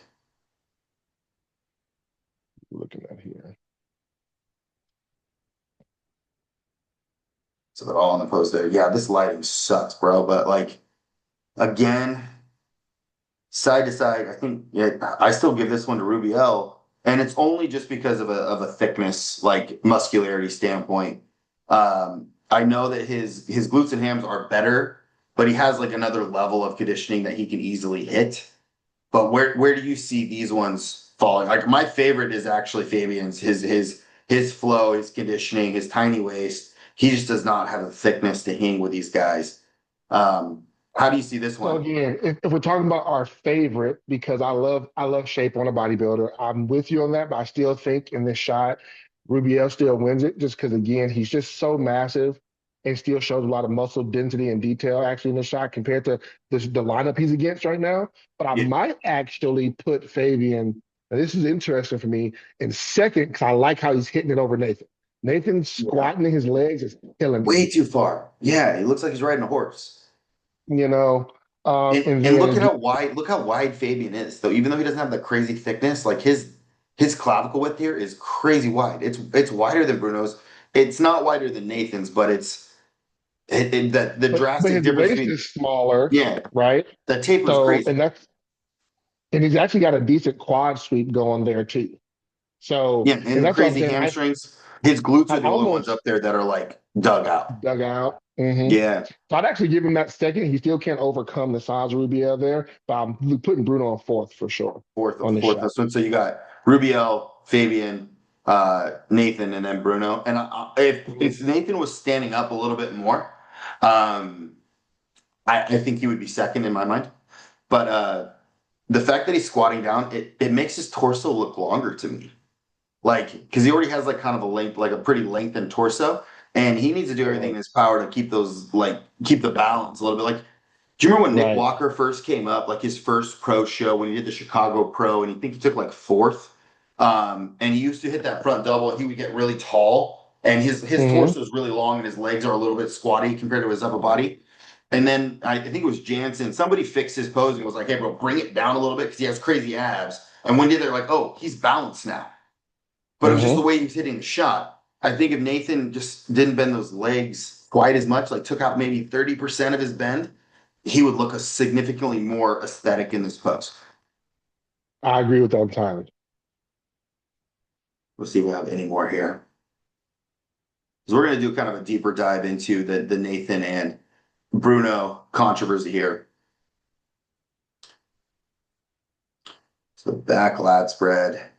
Looking at here. So they're all in the pose there. Yeah, this lighting sucks, bro. But like again, side to side, I think yeah, I still give this one to Rubiel, and it's only just because of a thickness, like muscularity standpoint. I know that his glutes and hams are better, but he has like another level of conditioning that he can easily hit. But where do you see these ones falling? Like my favorite is actually Fabian's. His flow, his conditioning, his tiny waist. He just does not have the thickness to hang with these guys. How do you see this So one? again, if we're talking about our favorite, because I love shape on a bodybuilder, I'm with you on that, but I still think in this shot, Rubiel still wins it just because again, he's just so massive and still shows a lot of muscle density and detail actually in the shot compared to the lineup he's against right now. But I Yeah, might actually put Fabian, and this is interesting for me, in second because I like how he's hitting it over Nathan. Nathan yeah. squatting his legs is killing me, Way too far. Yeah, he looks like he's riding a horse. you know. And And then look how wide Fabian is, though. Even though he doesn't have the crazy thickness, like his clavicle width here is crazy wide. It's wider than Bruno's. It's not wider than Nathan's, but the but drastic his difference waist between is smaller, yeah, right? the taper is So crazy. and he's actually got a decent quad sweep going there too. So, Yeah, and and that's what I'm crazy saying. hamstrings. His glutes I are the only ones almost up there that are like dug out. dug out. Yeah, So I'd actually give him that second. He still can't overcome the size of Rubiel there, but I'm putting Bruno on fourth for sure on the fourth shot. this one. So you got Rubiel, Fabian, Nathan, and then Bruno. And Mhm. if Nathan was standing up a little bit more, um, I think he would be second in my mind. But the fact that he's squatting down, it makes his torso look longer to me. Like, because he already has like kind of a length, like a pretty lengthened torso, and he needs to do everything in his power to keep those, like, keep the balance a little bit. Like, do you remember when Nick Right. Walker first came up, like his first pro show when he did the Chicago Pro, and he think he took like fourth, and he used to hit that front double, and he would get really tall, and his hmm torso is really long, and his legs are a little bit squatty compared to his upper body. And then I think it was Jansen. Somebody fixed his pose and was like, "Hey, bro, bring it down a little bit because he has crazy abs." And one day they're like, "Oh, he's balanced now." But it was just the hmm way he was hitting the shot. I think if Nathan just didn't bend those legs quite as much, like took out maybe 30% of his bend, he would look a significantly more aesthetic in this pose. I agree with that entirely. Let's see if we have any more here. So we're going to do kind of a deeper dive into the Nathan and Bruno controversy here. So back lat spread.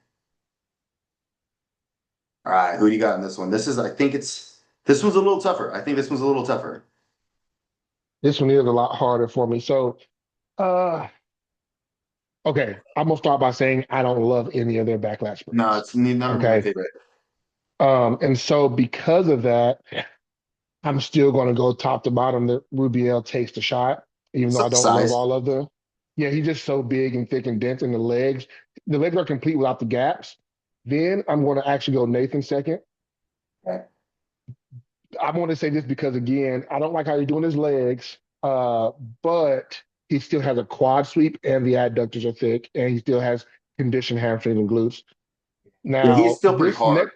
All right, who do you got in this one? This one's a little tougher. I think this one's a little tougher. This one is a lot harder for me. So, uh, okay, I'm gonna start by saying I don't love any of their backlash No, spreads. it's none of them are my Okay. favorite. And so because of that, I'm still gonna go top to bottom that Rubiel takes the shot, even though I don't love Size. all of them. Yeah, he's just so big and thick and dense in the legs. The legs are complete without the gaps. Then I'm going to actually go Nathan second. Okay. I want to say this because again, I don't like how he's doing his legs, but he still has a quad sweep and the adductors are thick, and he still has conditioned hamstrings and glutes. Yeah, he's Now, still pretty this hard. next,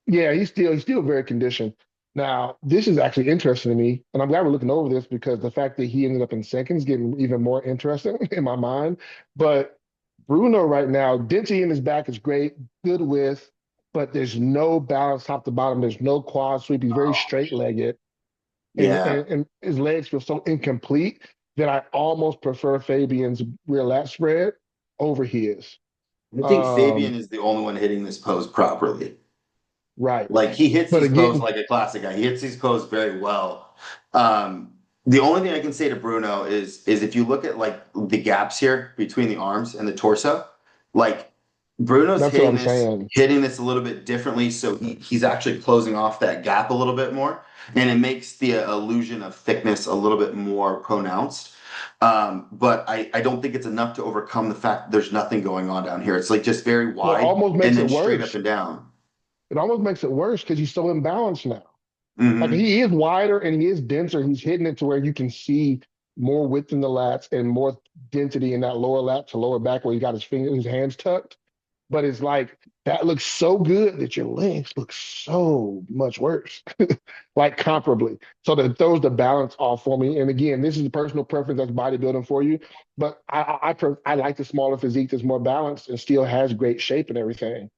yeah, he's still very conditioned. Now, this is actually interesting to me, and I'm glad we're looking over this because the fact that he ended up in second is getting even more interesting in my mind. But Bruno right now, density in his back is great, good width, but there's no balance top to bottom. There's no quad sweep. He's very straight legged, Yeah. and his legs feel so incomplete that I almost prefer Fabian's rear lat spread over his. I think Fabian Um, is the only one hitting this pose properly. right. Like he hits But these poses again, like a classic guy. He hits these poses very well. Um, the only thing I can say to Bruno is if you look at like the gaps here between the arms and the torso, like Bruno's that's what I'm saying. hitting this a little bit differently, so he's actually closing off that gap a little bit more, and it makes the illusion of thickness a little bit more pronounced. But I don't think it's enough to overcome the fact that there's nothing going on down here. It's like just very Well, it wide almost and makes it then straight up worse. and down. It almost makes it worse because he's so imbalanced now. Like Hmm. he is wider and he is denser. He's hitting it to where you can see more width in the lats and more density in that lower lat to lower back where he got his fingers, his hands tucked. But it's like that looks so good that your legs look so much worse, like comparably. So that throws the balance off for me. And again, this is a personal preference that's bodybuilding for you. But I like the smaller physique that's more balanced and still has great shape and everything.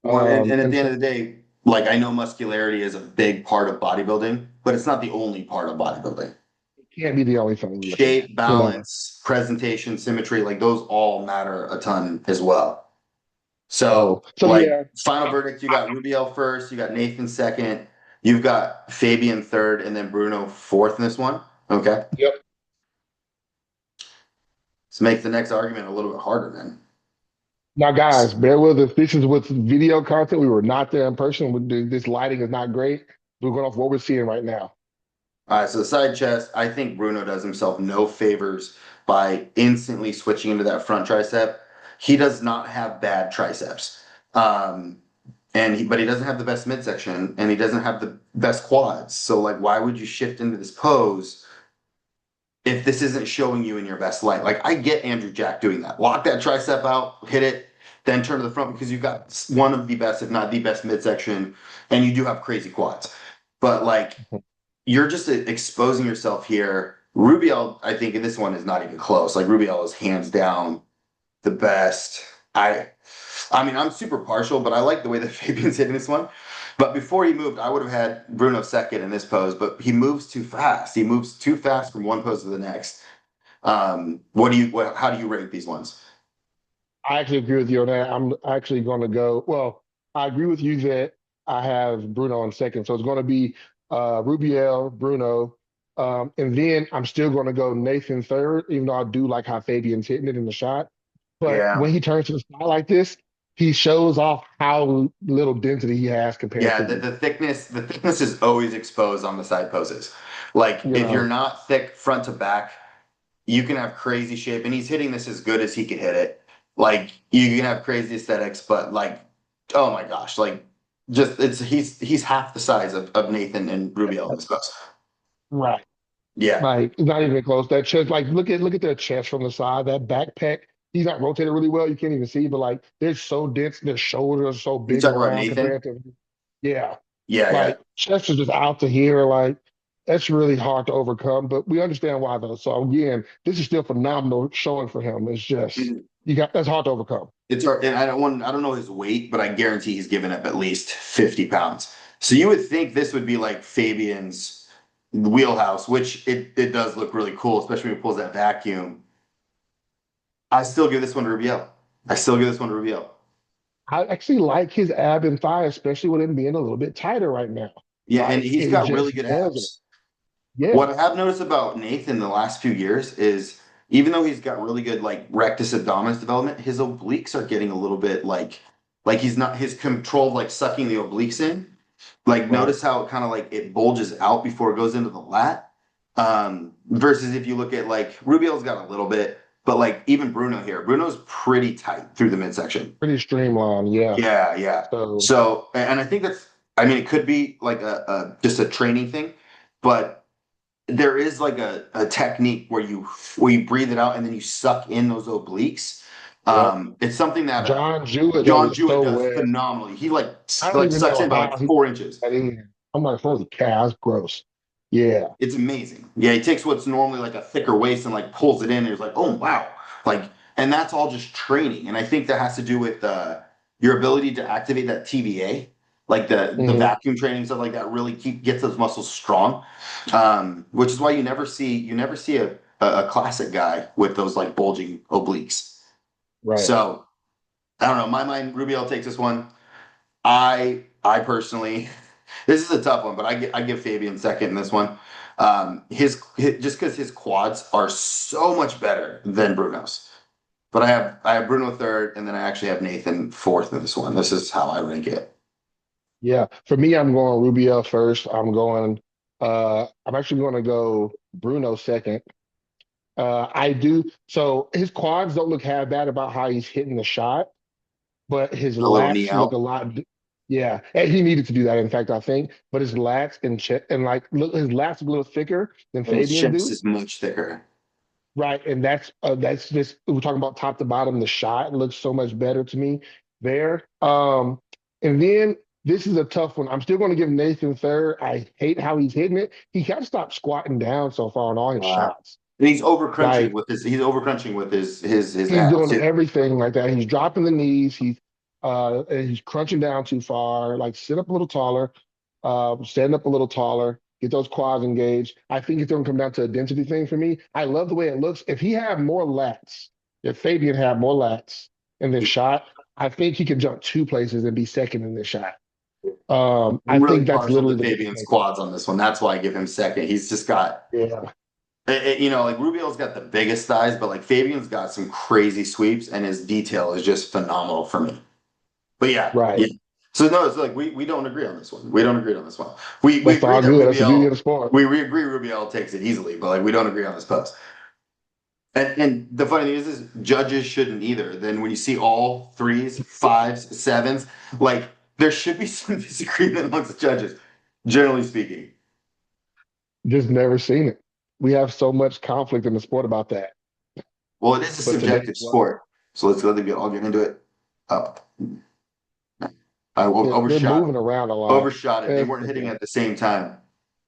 Well, and at And the end so of the day, like I know muscularity is a big part of bodybuilding, but it's not the only part of bodybuilding. it can't be the only thing we're looking at, Shape, you know. balance, presentation, symmetry, like those all matter a ton as well. So So, so like, yeah, final verdict, you got Rubiel first, you got Nathan second, you've got Fabian third, and then Bruno fourth in this one. Okay. yep. Let's make the next argument a little bit harder then. Now, guys, bear with us. This is with video content. We were not there in person. This lighting is not great. We're going off what we're seeing right now. All right, so the side chest, I think Bruno does himself no favors by instantly switching into that front tricep. He does not have bad triceps. Um, but he doesn't have the best midsection and he doesn't have the best quads. So like why would you shift into this pose if this isn't showing you in your best light? Like I get Andrew Jack doing that. Lock that tricep out, hit it, then turn to the front because you've got one of the best, if not the best midsection, and you do have crazy quads. But like you're just exposing yourself here. Rubiel, I think in this one is not even close. Like Rubiel is hands down the best. I mean, I'm super partial, but I like the way that Fabian's hitting this one. But before he moved, I would have had Bruno second in this pose, but he moves too fast. He moves too fast from one pose to the next. How do you rate these ones? I actually agree with you on that. I'm actually going to go. Well, I agree with you that I have Bruno in second, so it's going to be Rubiel, Bruno, and then I'm still going to go Nathan third, even though I do like how Fabian's hitting it in the shot. But Yeah. when he turns to the side like this, he shows off how little density he has compared Yeah, to the, me. the thickness, the thickness is always exposed on the side poses. Like You if you're know, not thick front to back, you can have crazy shape, and he's hitting this as good as he can hit it. Like you can have crazy aesthetics, but like, oh my gosh, like just he's half the size of Nathan and Rubiel in this post. right? Yeah, Like it's not even close. That chest, like look at their chest from the side. That backpack, he's not rotated really well. You can't even see, but like they're so dense. Their shoulders are so you big talk about around Nathan. compared to, yeah. Yeah, yeah. Like chest is just out to here. Like that's really hard to overcome. But we understand why though. So again, this is still phenomenal showing for him. It's just Mhm. you got that's hard to overcome. It's and I don't know his weight, but I guarantee he's given up at least 50 pounds. So you would think this would be like Fabian's wheelhouse, which it does look really cool, especially when he pulls that vacuum. I still give this one to Rubiel. I still give this one to Rubiel. I actually like his ab and thigh, especially with him being a little bit tighter right now. Yeah, and Like he's it got really just good nails it. abs. Yeah, What I have noticed about Nathan the last few years is even though he's got really good like rectus abdominis development, his obliques are getting a little bit like he's not his control of like sucking the obliques in. Like right. notice how it kind of like it bulges out before it goes into the lat. Versus if you look at like Rubiel's got a little bit, but like even Bruno here, Bruno's pretty tight through the midsection. Pretty streamlined. Yeah. Yeah, yeah. So So, and I think that's, I mean, it could be like a just a training thing, but there is like a technique where you breathe it out and then you suck in those obliques. yep. It's something that John Jewett does John it Jewett so does well. phenomenally. He I don't like even sucks know in by like how he 4 inches. got in. I'm like, holy cow, that's gross. Yeah, It's amazing. Yeah, he takes what's normally like a thicker waist and like pulls it in. And he's like, oh wow, like, and that's all just training. And I think that has to do with your ability to activate that TVA, like the hmm vacuum training stuff like that. Really gets those muscles strong, which is why you never see a classic guy with those like bulging obliques. right. So I don't know. In my mind, Rubiel takes this one. I personally, this is a tough one, but I give Fabian second in this one. Just because his quads are so much better than Bruno's. But I have Bruno third, and then I actually have Nathan fourth in this one. This is how I rank it. Yeah, for me, I'm going Rubiel first. I'm actually going to go Bruno second. I do. So his quads don't look half bad about how he's hitting the shot, but his A little knee lats look out. a lot. Yeah, and he needed to do that. In fact, I think, but his lats and like look, his lats a little thicker than And his Fabian chest do. is much thicker. Right, and that's just we're talking about top to bottom. The shot looks so much better to me there. And then this is a tough one. I'm still going to give Nathan third. I hate how he's hitting it. He got to stop squatting down so far on all his Uh, shots. and he's over crunching Like with his over crunching with his he's abs. doing everything like that. He's dropping the knees. He's crunching down too far. Like sit up a little taller, stand up a little taller, get those quads engaged. I think it's going to come down to a density thing for me. I love the way it looks. If he had more lats, if Fabian had more lats in this shot, I think he could jump two places and be second in this shot. I I'm really think that's partial to literally the difference Fabian's maker. quads on this one. That's why I give him second. He's just got Yeah, like Rubiel's got the biggest thighs, but like Fabian's got some crazy sweeps, and his detail is just phenomenal for me. But yeah, right. yeah. So no, it's like we don't agree on this one. We don't agree on this one. We That's agree all that good. That's the beauty Rubiel of the sport. agree Rubiel takes it easily, but like we don't agree on this post. And the funny thing is judges shouldn't either. Then when you see all threes, fives, sevens, like there should be some disagreement amongst the judges, generally speaking. Just never seen it. We have so much conflict in the sport about that. Well, it is a But today, subjective well, sport, so let's let them get all get into it. Up, I they're overshot moving around a lot. overshot it. They It's weren't hitting okay. at the same time.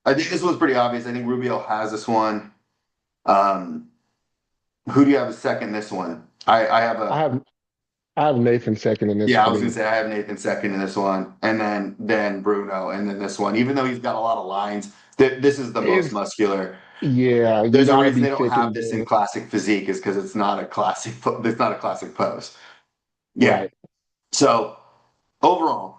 I think this one's pretty obvious. I think Rubio has this one. Um, who do you have a second? This one. I have I a have. I have Nathan second in this Yeah, for I was gonna me. say I have Nathan second in this one, and then Bruno, and then this one. Even though he's got a lot of lines, this is the most It's muscular. yeah, you There's a got to reason be they don't thick have and this in built. classic physique, is because it's not a classic. It's not a classic pose. Yeah. Right. So overall,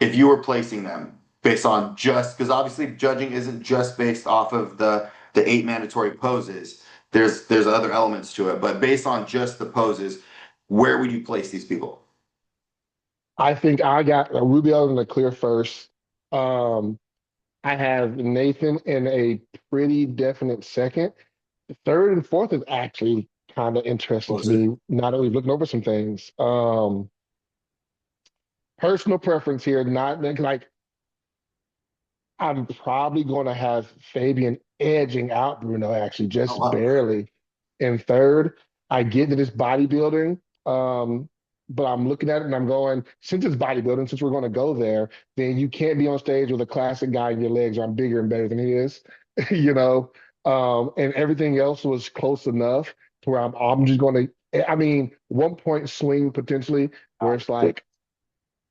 if you were placing them based on just because obviously judging isn't just based off of the eight mandatory poses. There's other elements to it, but based on just the poses, where would you place these people? I think I got Rubiel in the clear first. Um, I have Nathan in a pretty definite second. Third and fourth is actually kind of interesting to Closer. me. Now that we've looked over some things, personal preference here, not like I'm probably going to have Fabian edging out Bruno, actually, Oh just wow. barely. In third, I get that it's bodybuilding, but I'm looking at it and I'm going, since it's bodybuilding, since we're going to go there, then you can't be on stage with a classic guy and your legs are bigger and better than he is, you know? And everything else was close enough to where I'm just going to, I mean, 1 point swing potentially, where it's like,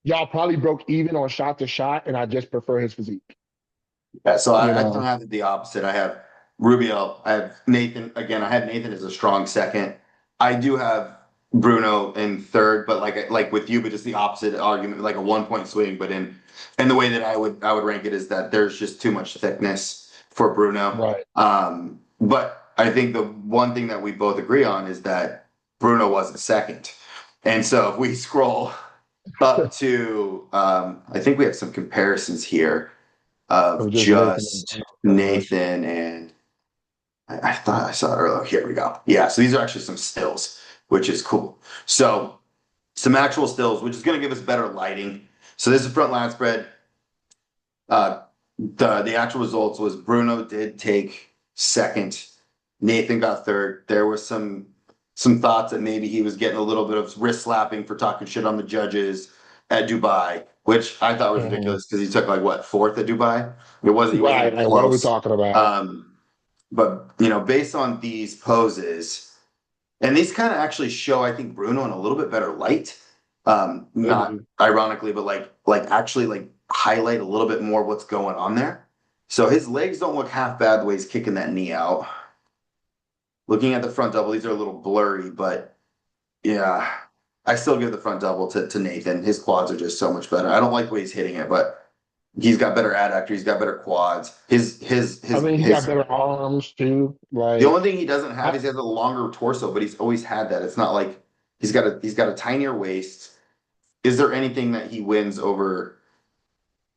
y'all probably broke even on shot to shot, and I just prefer his physique, Yeah, so you I kind of know? have it the opposite. I have Rubiel. I have Nathan. Again, I had Nathan as a strong second. I do have Bruno in third, but like with you, but just the opposite argument, like a 1 point swing. But in the way that I would rank it is that there's just too much thickness for Bruno. Right. But I think the one thing that we both agree on is that Bruno wasn't second. And so if we scroll up to, I think we have some comparisons here It of was just Nathan and just Bruno first. Nathan and I thought I saw it earlier. Here we go. Yeah, so these are actually some stills, which is cool. So some actual stills, which is going to give us better lighting. So this is front lat spread. The actual results was Bruno did take second. Nathan got third. There was some thoughts that maybe he was getting a little bit of wrist slapping for talking shit on the judges at Dubai, which I thought was Mhm. ridiculous because he took like what, fourth at Dubai? He wasn't Right. even Like, what are we close. talking about? But based on these poses, and these kind of actually show, I think, Bruno in a little bit better light. They Not do. ironically, but like actually like highlight a little bit more what's going on there. So his legs don't look half bad the way he's kicking that knee out. Looking at the front double, these are a little blurry, but yeah, I still give the front double to Nathan. His quads are just so much better. I don't like the way he's hitting it, but he's got better adductor, he's got better quads. I mean, he got better arms too. The Like, only thing he doesn't have I, is he has a longer torso, but he's always had that. It's not like he's got a tinier waist. Is there anything that he wins over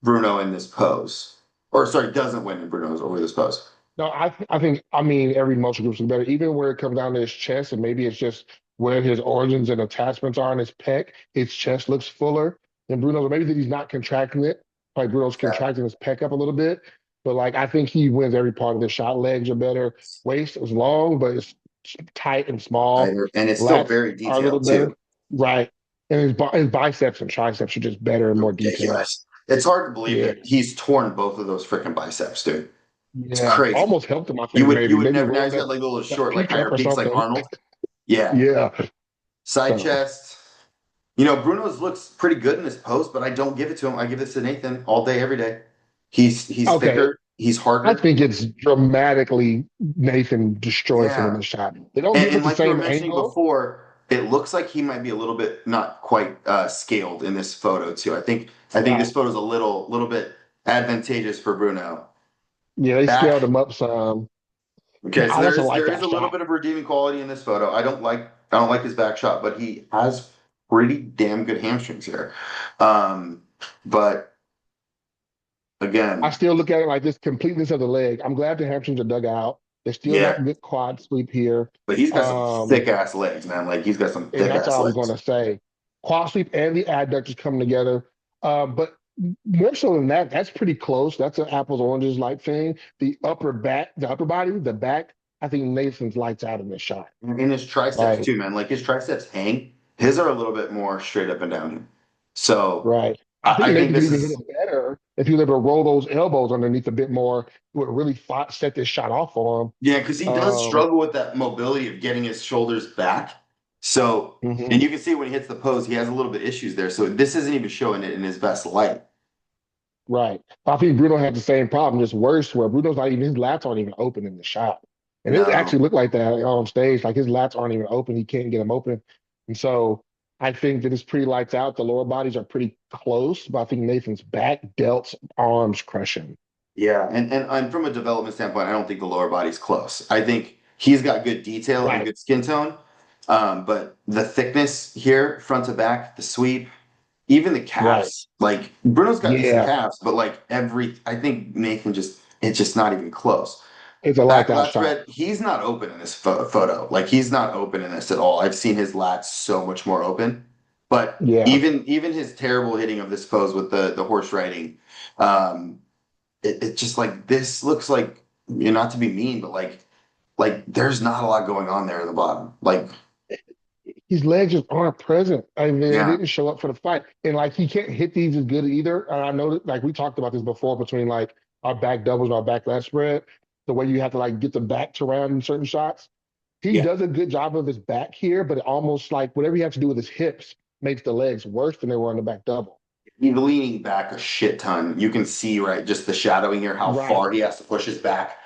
Bruno in this pose? Or sorry, doesn't win in Bruno's over this pose? no, I think, I mean, every muscle group is better. Even where it comes down to his chest, and maybe it's just where his origins and attachments are in his pec, his chest looks fuller than Bruno's. Or maybe that he's not contracting it. Like Bruno's Yeah, contracting his pec up a little bit. But like, I think he wins every part of the shot. Legs are better. Waist is long, but it's tight and small. and it's still Lats very are a little detailed too. better. Right. And his biceps and triceps are just better and more detailed. Ridiculous. It's hard to believe Yeah. that he's torn both of those freaking biceps, dude. It's Yeah. crazy. Almost helped him, I You think, would you maybe. would Maybe never. Now rolled he's got like little that short, like peak higher up or peaks, like something. Arnold. Yeah. Yeah. Side So, chest. Bruno's looks pretty good in this post, but I don't give it to him. I give it to Nathan all day, every day. He's okay. thicker. He's I harder. think it's dramatically Nathan destroys him in Yeah. the shot. They don't And, get and with the like you were same mentioning angle. before, it looks like he might be a little bit not quite scaled in this photo too. I think this Right. photo is a little bit advantageous for Bruno. Yeah, they scaled Back. him up some. Okay, I so there also is like there is that a little shot. bit of redeeming quality in this photo. I don't like his back shot, but he has pretty damn good hamstrings here. Um, but I again, still look at it like this completeness of the leg. I'm glad the hamstrings are dug out. They still yeah, got good quad sweep here. but he's got some Um, thick ass legs, man. Like he's got some and thick that's ass all I was going legs. to say. Quad sweep and the adductors coming together. But more so than that, that's pretty close. That's an apples oranges like thing. The upper body, the back. I think Nathan's lights out in this shot. In his triceps Like, too, man. Like his triceps hang. His are a little bit more straight up and down. So right. I think I think Nathan could this even hit is it better if he was able to roll those elbows underneath a bit more. It would really set this shot off for yeah, because he him. does struggle with that mobility of getting his shoulders back. So, and Hmm. you can see when he hits the pose, he has a little bit of issues there. So this isn't even showing it in his best light. Right. I think Bruno had the same problem, just worse, where Bruno's not even, his lats aren't even open in the shot. And it No. actually looked like that on stage. Like his lats aren't even open. He can't get them open. And so I think that it's pretty lights out. The lower bodies are pretty close, but I think Nathan's back, delts, arms crushing. Yeah, and from a development standpoint, I don't think the lower body's close. I think he's got good detail and Right. good skin tone, but the thickness here, front to back, the sweep, even the Right. calves. Like Bruno's got decent Yeah. calves, but like I think Nathan just it's just not even close. It's a lights Back out lat shot. spread, he's not open in this photo. Like he's not open in this at all. I've seen his lats so much more open, but Yeah. even his terrible hitting of this pose with the horse riding. Um, it just like this looks like not to be mean, but like there's not a lot going on there in the bottom. Like His legs just aren't present. I mean, they yeah, didn't show up for the fight. And like he can't hit these as good either. And I know that like we talked about this before between like our back doubles and our back lat spread, the way you have to like get the back to round in certain shots. He yeah. does a good job of his back here, but it almost like whatever he has to do with his hips makes the legs worse than they were on the back double. He's leaning back a shit ton. You can see right just the shadowing here, how Right. far he has to push his back.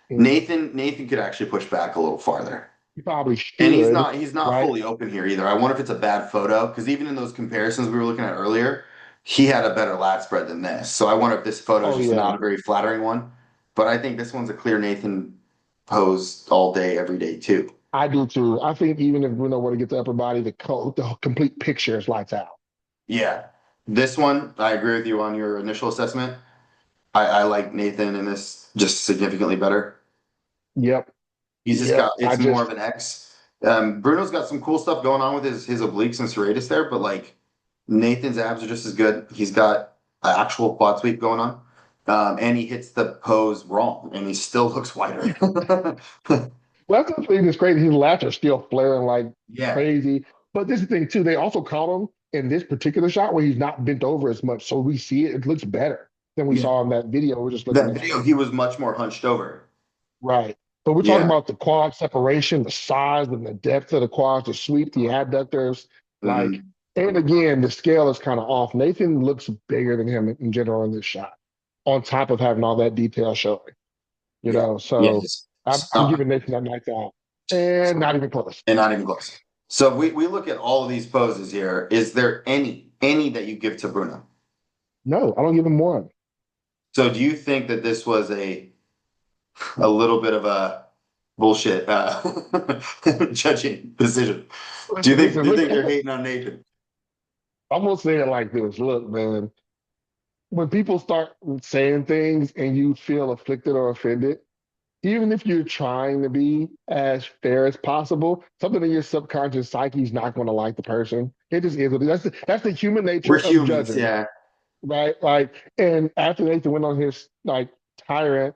Mhm. Nathan could actually push back a little farther. He probably And should, he's not right? fully open here either. I wonder if it's a bad photo because even in those comparisons we were looking at earlier, he had a better lat spread than this. So I wonder if this photo is Oh just not yeah. a very flattering one. But I think this one's a clear Nathan pose all day, every day too. I do too. I think even if Bruno were to get the upper body, the complete picture is lights out. Yeah. This one, I agree with you on your initial assessment. I like Nathan in this just significantly better. Yep. He's just Yep. got I it's more of just an X. Bruno's got some cool stuff going on with his obliques and serratus there, but like Nathan's abs are just as good. He's got an actual quad sweep going on. And he hits the pose wrong and he still looks wider. well, that's the thing that's crazy. His lats are still flaring like Yeah. crazy. But this is the thing too. They also caught him in this particular shot where he's not bent over as much, so we see it. It looks better than we Yeah. saw in that video we're just looking That at. video, he was much more hunched over. Right. But we're talking Yeah. about the quad separation, the size and the depth of the quads, the sweep, the adductors. Like, Mhm. and again, the scale is kind of off. Nathan looks bigger than him in general in this shot, on top of having all that detail showing, you Yeah. know. Yeah. So I'm Uh, giving Nathan that night out. And not even close. and not even close. So if we look at all of these poses here, is there any that you give to Bruno? No, I don't give him one. So do you think that this was a little bit of a bullshit judging decision? Listen, Do listen, you look, think they're hating on Nathan? I'm gonna say it like this. Look, man, when people start saying things and you feel afflicted or offended, even if you're trying to be as fair as possible, something in your subconscious psyche is not going to like the person. It just is. That's the human nature We're of humans, judging, yeah. right? Like, and after Nathan went on his like tirade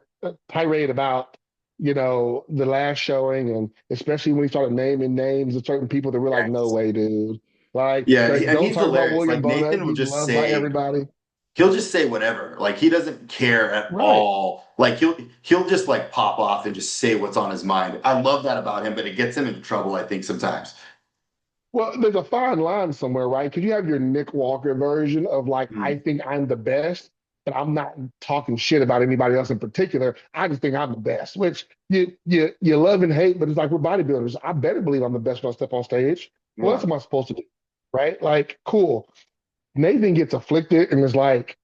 about the last showing, and especially when he started naming names of certain people that were like, no way, dude. Yeah, Like and don't he's talk about hilarious. William Like Bonet. Nathan will He's just loved by say everybody. he'll just say whatever. Like he doesn't care at Right. all. Like he'll just like pop off and just say what's on his mind. I love that about him, but it gets him into trouble, I think, sometimes. Well, there's a fine line somewhere, right? Because you have your Nick Walker version of like, I Mm. think I'm the best, but I'm not talking shit about anybody else in particular. I just think I'm the best, which you love and hate, but it's like we're bodybuilders. I better believe I'm the best when I step on stage. What else Yeah. am I supposed to do? Right? Like, cool. Nathan gets afflicted and is like,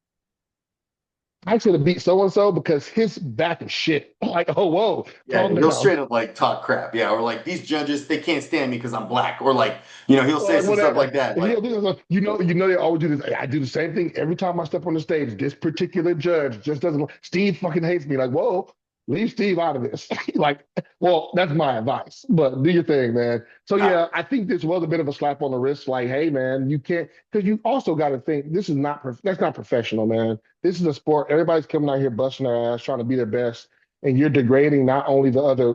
I should have beat so and so because his back is shit. Like, oh, whoa, Yeah, calm he'll down. straight up like talk crap. Yeah, or like these judges, they can't stand me because I'm black. Or like, he'll Or say like some stuff whatever. like that. And Like, he'll do this. They always do this. I do the same thing every time I step on the stage. This particular judge just doesn't. Steve fucking hates me. Like, whoa, leave Steve out of this. Like, well, that's my advice. But do your thing, man. So nah, yeah, I think this was a bit of a slap on the wrist. Like, hey, man, you can't because you also got to think this is not that's not professional, man. This is a sport. Everybody's coming out here busting their ass trying to be their best, and you're degrading not only the other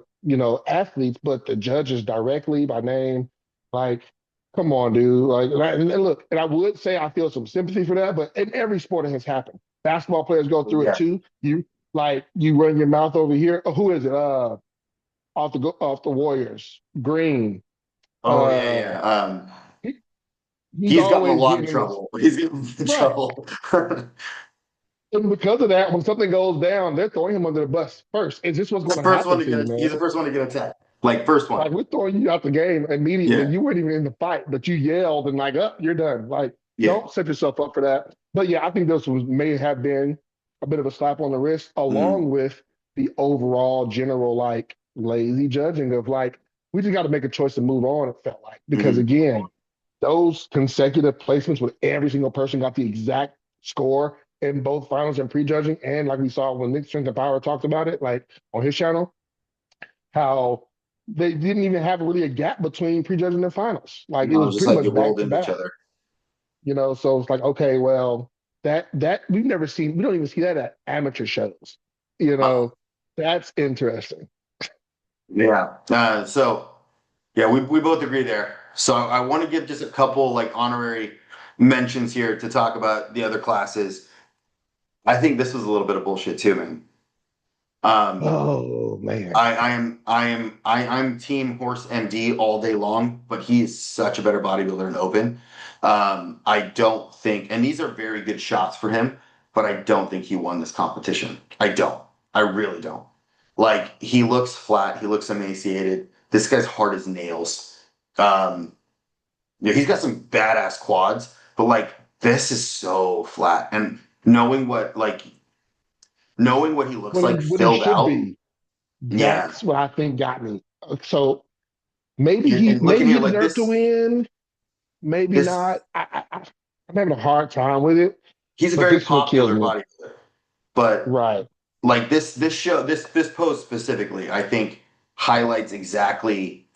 athletes but the judges directly by name. Like, come on, dude. Like, and look, and I would say I feel some sympathy for that, but in every sport it has happened. Basketball players go through it yeah, too. You run your mouth over here. Oh, who is it? Off the Warriors. Green. Oh yeah, Uh, yeah. he, he's He's gotten a always lot in getting in this. trouble. He's getting in Right. trouble. And because of that, when something goes down, they're throwing him under the bus first. Is this what's He's going the to first one happen to to you, get. man? He's the first one to get attacked. Like first one. Like we're throwing you out the game immediately. Yeah, You weren't even in the fight, but you yelled and like, "Up, you're done." Like, yeah. don't set yourself up for that. But yeah, I think this was may have been a bit of a slap on the wrist, Mm, along with the overall general like lazy judging of like we just got to make a choice to move on. It felt like because mm. again, those consecutive placements with every single person got the exact score in both finals and prejudging, and like we saw when Nick Strength and Power talked about it, like on his channel how they didn't even have really a gap between prejudging and finals. Like it No, was just pretty like much you back rolled to into each back, other. So it's like, okay, well, that we've never seen, we don't even see that at amateur shows. You Uh, know, that's interesting. yeah. So yeah, we both agree there. So I want to give just a couple like honorary mentions here to talk about the other classes. I think this was a little bit of bullshit too, man. Um, Oh man. I'm team horse MD all day long, but he is such a better bodybuilder in open. I don't think, and these are very good shots for him, but I don't think he won this competition. I don't. I really don't. Like he looks flat, he looks emaciated. This guy's hard as nails. Um, he's got some badass quads, but like this is so flat. And knowing what he looks like What he filled should out, be. yeah. That's what I think got me. So And looking maybe he here like deserved to this, win, maybe this not. I'm having a hard time with it, he's a but very this is what kills popular me. bodybuilder. But Right. like this show, this post specifically, I think highlights exactly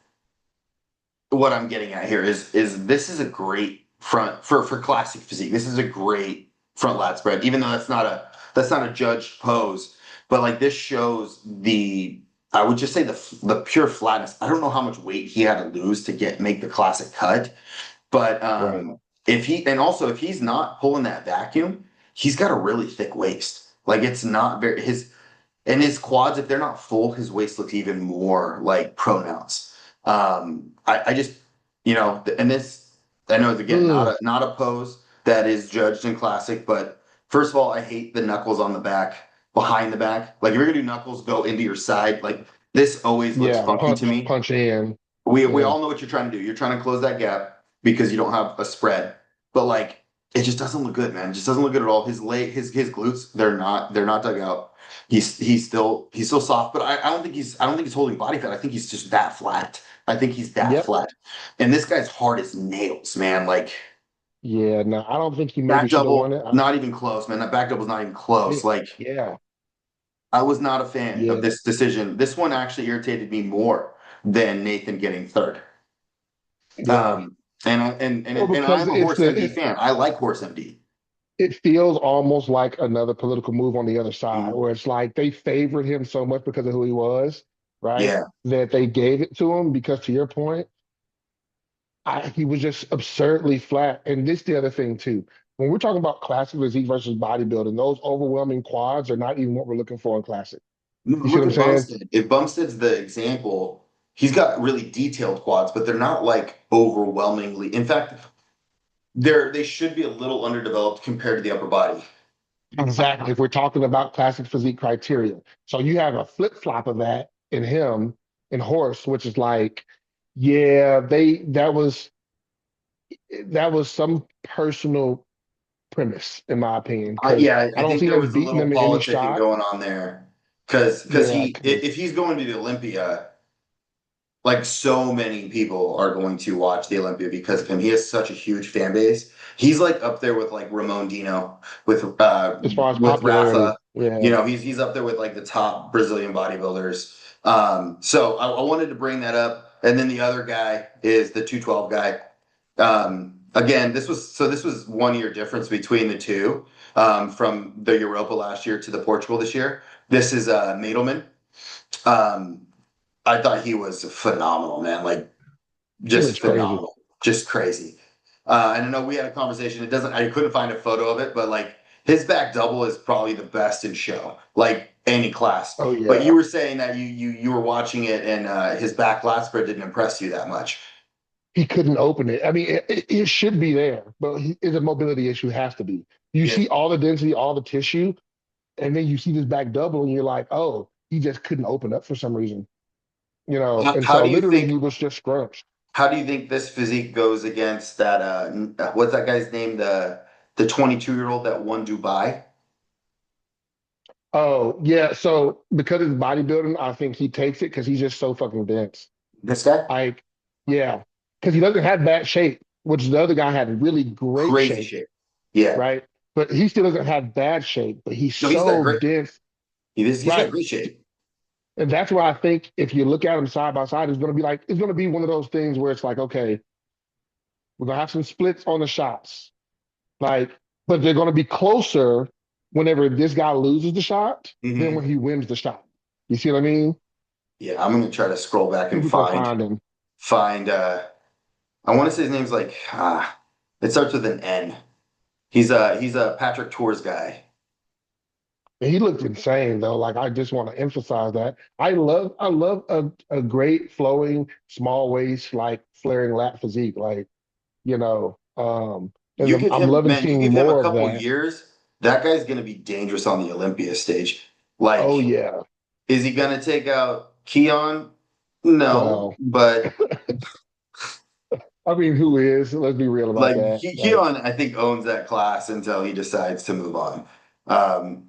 what I'm getting at here is this is a great front for classic physique. This is a great front lat spread, even though that's not a judged pose. But like this shows the I would just say the pure flatness. I don't know how much weight he had to lose to make the classic cut, but Right. if he and also if he's not pulling that vacuum, he's got a really thick waist. Like it's not very his quads, if they're not full, his waist looks even more like pronounced. I just, and this, I know it's again Ugh. not a pose that is judged in classic, but first of all, I hate the knuckles on the back, behind the back. Like if you're gonna do knuckles, go into your side. Like this always looks Yeah, funky to me. punch in. We Yeah. all know what you're trying to do. You're trying to close that gap because you don't have a spread. But like it just doesn't look good, man. It just doesn't look good at all. His glutes, they're not dug out. He's still soft, but I don't think he's holding body fat. I think he's just that flat. I think he's that Yep. flat. And this guy's hard as nails, man. Like Yeah. No, I don't think he maybe back should have won double, it. not even close, man. That back double's not even close. Like Yeah. I was not a fan of Yeah. this decision. This one actually irritated me more than Nathan getting third. Yeah. Um, Well, and because I'm a Horse MD fan. I like Horse MD. it feels almost like another political move on the other side, Mhm. where it's like they favored him so much because of who he was, right? Yeah. That they gave it to him because, to your point, he was just absurdly flat. And this the other thing too. When we're talking about classic physique versus bodybuilding, those overwhelming quads are not even what we're looking for in classic. No, You see look what I'm at saying? Bumstead. If Bumstead's the example, he's got really detailed quads, but they're not like overwhelmingly. In fact, they should be a little underdeveloped compared to the upper body. Exactly. If we're talking about classic physique criteria. So you have a flip-flop of that in him in horse, which is like, yeah, that was some personal premise, in my opinion, because Yeah, I I don't think see there us was a beating little him in any politicking shot. going on there, because Yeah, because if he's going to the Olympia, like so many people are going to watch the Olympia because of him. He has such a huge fan base. He's like up there with like Ramon Dino, as far as with popularity, Rafa. yeah, He's up there with like the top Brazilian bodybuilders. So I wanted to bring that up. And then the other guy is the 212 guy. Again, this was 1 year difference between the two, from the Europa last year to the Portugal this year. This is Madelman. Um, I thought he was phenomenal, man. Like he just looks crazy. phenomenal, just crazy. And I know we had a conversation. I couldn't find a photo of it, but like his back double is probably the best in show, like any class. Oh But yeah. you were saying that you were watching it and his back lat spread didn't impress you that much. he couldn't open it. I mean, it should be there, but it's a mobility issue. Has to be. You Yeah. see all the density, all the tissue, and then you see this back double, and you're like, oh, he just couldn't open up for some reason, And How so do you literally, think he was just scrunched. how do you think this physique goes against that what's that guy's name? The 22-year-old that won Dubai? Oh yeah, so because it's bodybuilding, I think he takes it because he's just so fucking dense. This guy? Like, yeah, because he doesn't have bad shape, which the other guy had really great Crazy shape, shape. Yeah. right? But he still doesn't have bad shape, but he's No, he's got so great dense, he's got right? great shape. And that's why I think if you look at him side by side, it's gonna be one of those things where it's like, okay, we're gonna have some splits on the shots, like, but they're gonna be closer whenever this guy loses the shot than when Hmm. he wins the shot. You see what I mean? Yeah, I'm gonna try to scroll back See if and we can find him. find I want to say his name's like it starts with an N. He's a Patrick Tours guy. And he looked insane though. Like I just want to emphasize that. I love a great flowing, small waist, like flaring lat physique. Like, and You give I'm him, loving man, you seeing give him a more of couple that. years, that guy's gonna be dangerous on the Olympia stage. Like, Oh yeah. is he gonna take out Keon? No, Well, but I mean, who is? Let's be real about like that. Like, Keon, I think owns that class until he decides to move on. Um,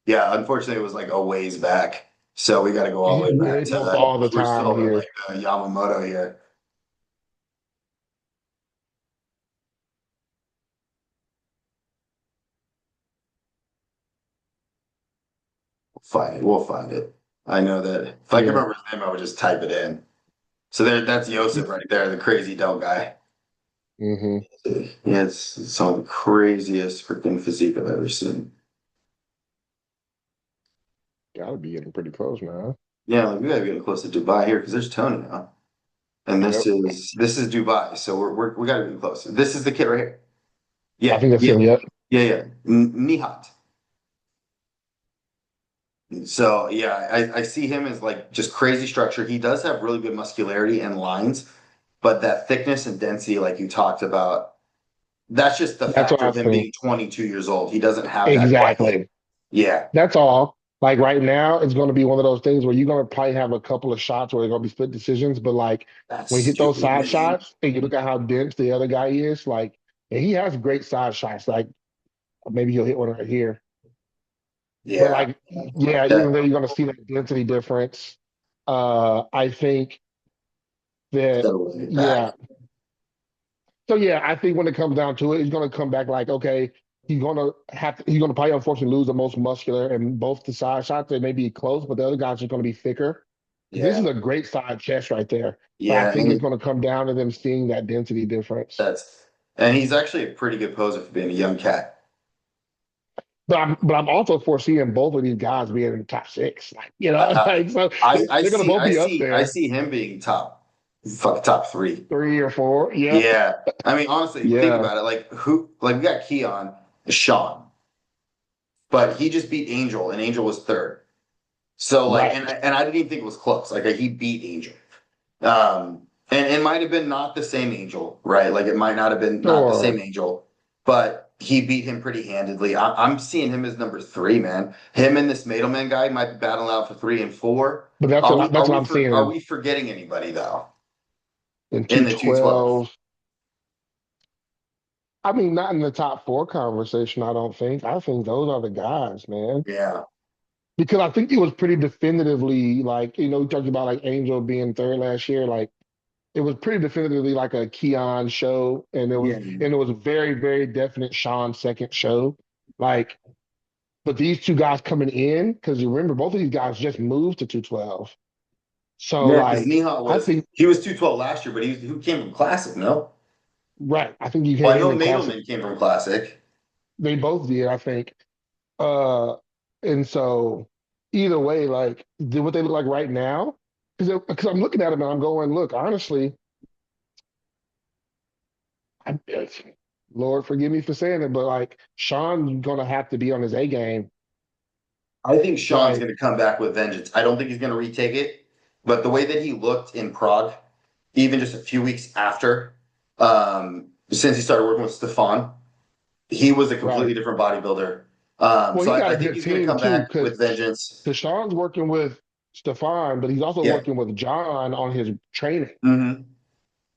yeah, unfortunately, it was like a ways back, so we got to go all the way back it to goes all the we're time still at here. like Yamamoto here. We'll find it. We'll find it. I know that if I could Yeah. remember his name, I would just type it in. So that's Yosef right there, the crazy Dell guy. Mm-hmm. Yeah, it's some of the craziest freaking physique I've ever seen. Gotta be getting pretty close now. Yeah, like we gotta get close to Dubai here because there's Tony now, and this Yep. is this is Dubai, so we gotta be close. This is the kid right here. I Yeah, think that's yeah, him. Yep. yeah, yeah. Nihat. So yeah, I see him as like just crazy structure. He does have really good muscularity and lines, but that thickness and density, like you talked about, that's just the That's what factor I of him think. being 22 years old. He doesn't have that quite yet. Exactly. Yeah, That's all. Like right now, it's going to be one of those things where you're going to probably have a couple of shots where they're going to be split decisions. But like that's when you hit those stupid, side man. shots and you look at how dense the other guy is, like, and he has great side shots. Like maybe he'll hit one right here. But Yeah, like, yeah, that, even though you're going to see that density difference, I think that, that'll bring it back. yeah. So yeah, I think when it comes down to it, he's going to come back like, okay, he's going to probably unfortunately lose the most muscular and both the side shots. They may be close, but the other guys are going to be thicker. This is Yeah, a great side chest right there. But I yeah, think it's going to come down to them seeing that density difference. that's and he's actually a pretty good poser for being a young cat. But I'm also foreseeing both of these guys being in the top six. Like, like so they're going to both be up I there, see him being top three. 3 or 4. Yep. Yeah. I mean, honestly, think Yeah. about it. Like we got Keon, Sean, but he just beat Angel, and Angel was third. So like, Right. and I didn't even think it was close. Like he beat Angel. And it might have been not the same Angel, right? Like it might not have been not the same Sure. Angel, but he beat him pretty handedly. I'm seeing him as number three, man. Him and this Madelman guy might be battling out for 3 and 4. But that's what I'm seeing Are we forgetting anybody though in in the 212? 212. I mean, not in the top four conversation, I don't think. I think those are the guys, man. Yeah. Because I think it was pretty definitively like, we talked about like Angel being third last year. Like it was pretty definitively like a Keon show, and Yeah. it was a very, very definite Sean second show. Like, but these two guys coming in, because you remember both of these guys just moved to 212. So Yeah, because like Nihal I was think he was 212 last year, but who came from Classic, no? right. I think you Well, came I in know the classic. Nadelman came from Classic. They both did, I think. Uh, and so either way, like, did what they look like right now? Because I'm looking at them and I'm going, look, honestly, I, Lord forgive me for saying it, but like Sean's gonna have to be on his A game. I think Sean's Like, going to come back with vengeance. I don't think he's going to retake it, but the way that he looked in Prague, even just a few weeks after, since he started working with Stefan, he was a Right. completely different bodybuilder. Well, So he got I a think good he's going to team come too, back because with vengeance. Deshaun's working with Stefan, but he's also Yeah. working with John on his training. Hmm.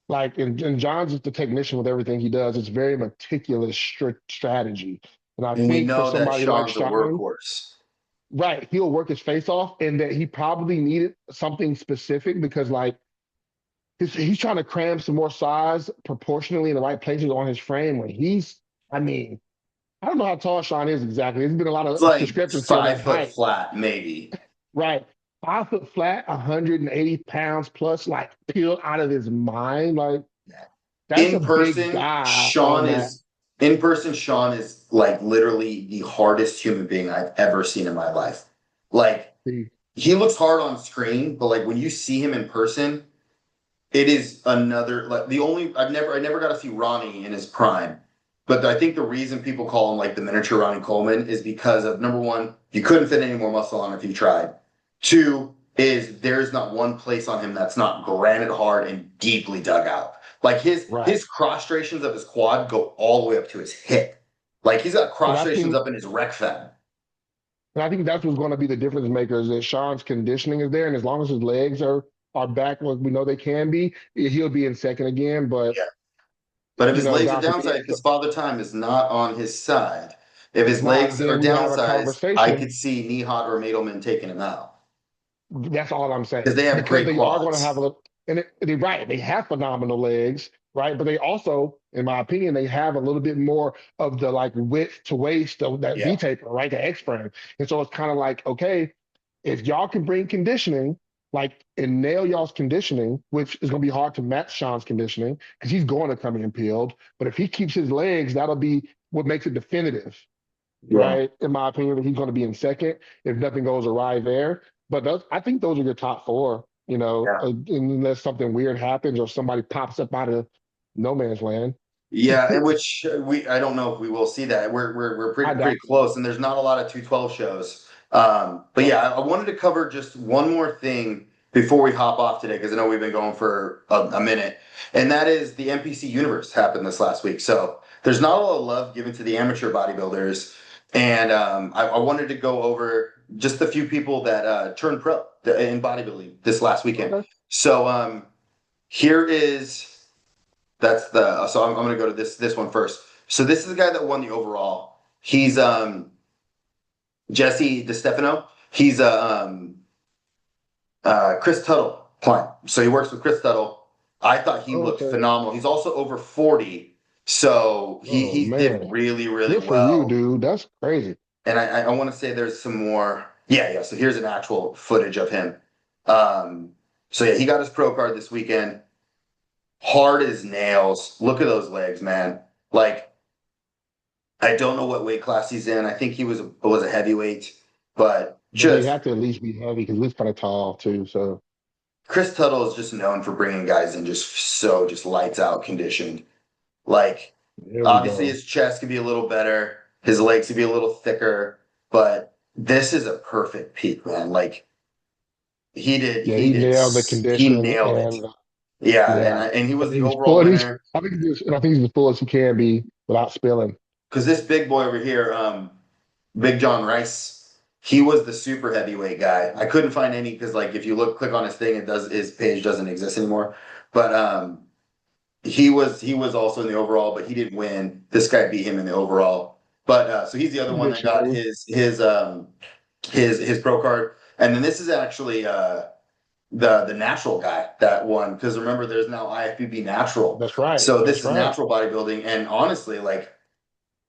Like, and John's just the technician with everything he does. It's very meticulous, strict strategy. And I And we think for know that somebody like Sean's a Sean, workhorse. right, he'll work his face off, and that he probably needed something specific because, like, he's trying to cram some more size proportionally in the right places on his frame. When I mean, I don't know how tall Sean is exactly. There's been a lot It's of like discrepancy on that 5 foot height. flat, maybe. Right. 5 foot flat, 180 pounds plus, like peeled out of his mind. Like, that's a In big person, guy Sean on that. is in person. Sean is like literally the hardest human being I've ever seen in my life. Like See, he looks hard on screen, but like when you see him in person, it is another like the only I never got to see Ronnie in his prime. But I think the reason people call him like the miniature Ronnie Coleman is because of number one, you couldn't fit any more muscle on if you tried. Two is there's not one place on him that's not granite hard and deeply dug out. Like right. his cross-striations of his quad go all the way up to his hip. Like he's got And I cross-striations think up in his rec fem. and I think that's what's going to be the difference maker is that Sean's conditioning is there, and as long as his legs are back like we know they can be, he'll be in second again. But Yeah. But if his legs are God forbid, downside, because Father Time is not on his side. If it's his not. legs are Then we have a downsized, I conversation. could see Nihat or Madelman taking him out That's all I'm because saying. they have Because great they are going to have a quads. little, and they're right. They have phenomenal legs, right? But they also, in my opinion, they have a little bit more of the like width to waist of that Yeah. V taper, right? The X frame. And so it's kind of like, okay, if y'all can bring conditioning, like and nail y'all's conditioning, which is going to be hard to match Sean's conditioning because he's going to come in peeled. But if he keeps his legs, that'll be what makes it definitive, Yeah. right? In my opinion, that he's going to be in second if nothing goes awry there. But I think those are your top four, Yeah. unless something weird happens or somebody pops up out of no man's land. Yeah, and which I don't know if we will see that. We're I pretty doubt so. close, and there's not a lot of 212 shows. But Right. yeah, I wanted to cover just one more thing before we hop off today because I know we've been going for a minute, and that is the NPC Universe happened this last week. So there's not a lot of love given to the amateur bodybuilders, and I wanted to go over just a few people that turned pro in bodybuilding this last weekend. Okay. So here is. That's the so I'm gonna go to this one first. So this is the guy that won the overall. He's Jesse DeStefano. He's Chris Tuttle client. So he works with Chris Tuttle. I thought he looked Okay. phenomenal. He's also over 40, so Oh he did man. really Good for you, well. dude. That's crazy. And I want to say there's some more. Yeah. So here's an actual footage of him. Um, so yeah, he got his pro card this weekend. Hard as nails. Look at those legs, man. Like I don't know what weight class he's in. I think he was a heavyweight, but But he just had to at least be heavy because he's kind of tall too. So Chris Tuttle is just known for bringing guys in just lights out conditioned. Like there we obviously go. his chest could be a little better, his legs could be a little thicker, but this is a perfect peak, man. Like Yeah, he nailed the he conditioning nailed it. and Yeah, yeah. and he was And the he's overall full. And winner I think he's as full as he can be without spilling. because this big boy over here, Big John Rice, he was the super heavyweight guy. I couldn't find any because like if you click on his thing, it does his page doesn't exist anymore. But he was also in the overall, but he didn't win. This guy beat him in the overall. But so he's the other That's a one good that got showing. his pro card. And then this is actually the natural guy that won because remember there's now IFBB natural. That's right. So this That's is right. natural bodybuilding, and honestly, like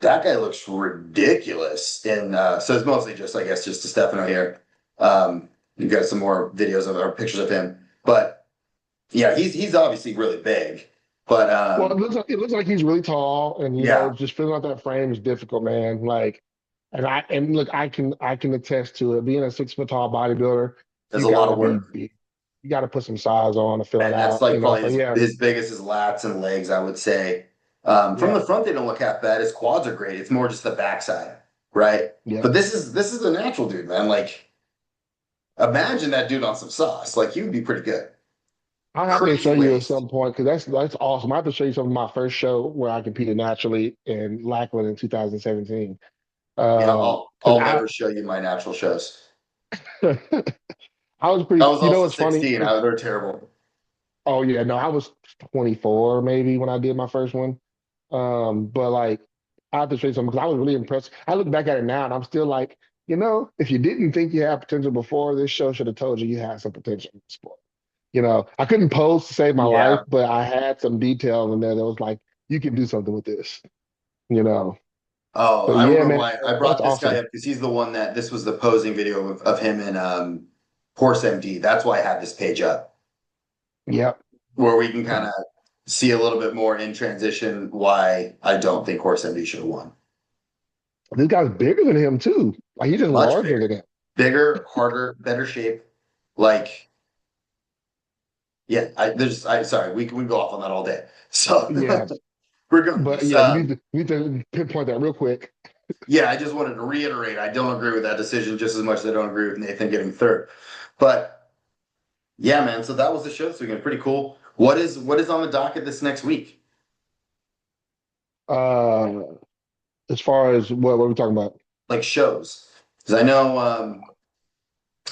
that guy looks ridiculous. And so it's mostly just, I guess, just Stefano here. You got some more videos of or pictures of him, but yeah, he's obviously really big. But Well, it looks like he's really tall, and yeah, just filling out that frame is difficult, man. Like, and look, I can attest to it. Being a 6 foot tall bodybuilder, there's you a lot gotta of be work, big. You gotta put some size on to fill it and that's out. like probably So yeah, his biggest his lats and legs, I would say. From yeah, the front, they don't look half bad. His quads are great. It's more just the backside, right? yeah. But this is a natural dude, man. Like imagine that dude on some sauce. Like he would be pretty good. I'll have to crazy show you at ways. some point because that's awesome. I have to show you some of my first show where I competed naturally in Lackland in 2017. Yeah, Because I'll never show you my natural shows. I was I pretty, was you know, also it's funny. 16. They're terrible. Oh yeah, no, I was 24 maybe when I did my first one. But like I have to show you something because I was really impressed. I look back at it now and I'm still like, if you didn't think you had potential before, this show should have told you you had some potential in the sport. I couldn't pose to save my life, Yeah. but I had some detail in there that was like, you can do something with this, you know. Oh, But I yeah, remember man, why I that's brought this guy awesome. up because he's the one that this was the posing video of him and Horse MD. That's why I have this page up Yep. where we can kind of see a little bit more in transition why I don't think Horse MD should have won. This guy's bigger than him too. Like he's just Much larger bigger, than him. bigger, harder, better shape. Like, yeah, I sorry, we can go off on that all day. So Yeah. But regardless, yeah, we need to pinpoint that real quick. yeah, I just wanted to reiterate I don't agree with that decision just as much as I don't agree with Nathan getting third. But yeah, man, so that was the show this weekend. Pretty cool. What is on the docket this next week? Uh as far as what are we talking about? Like shows. Because I know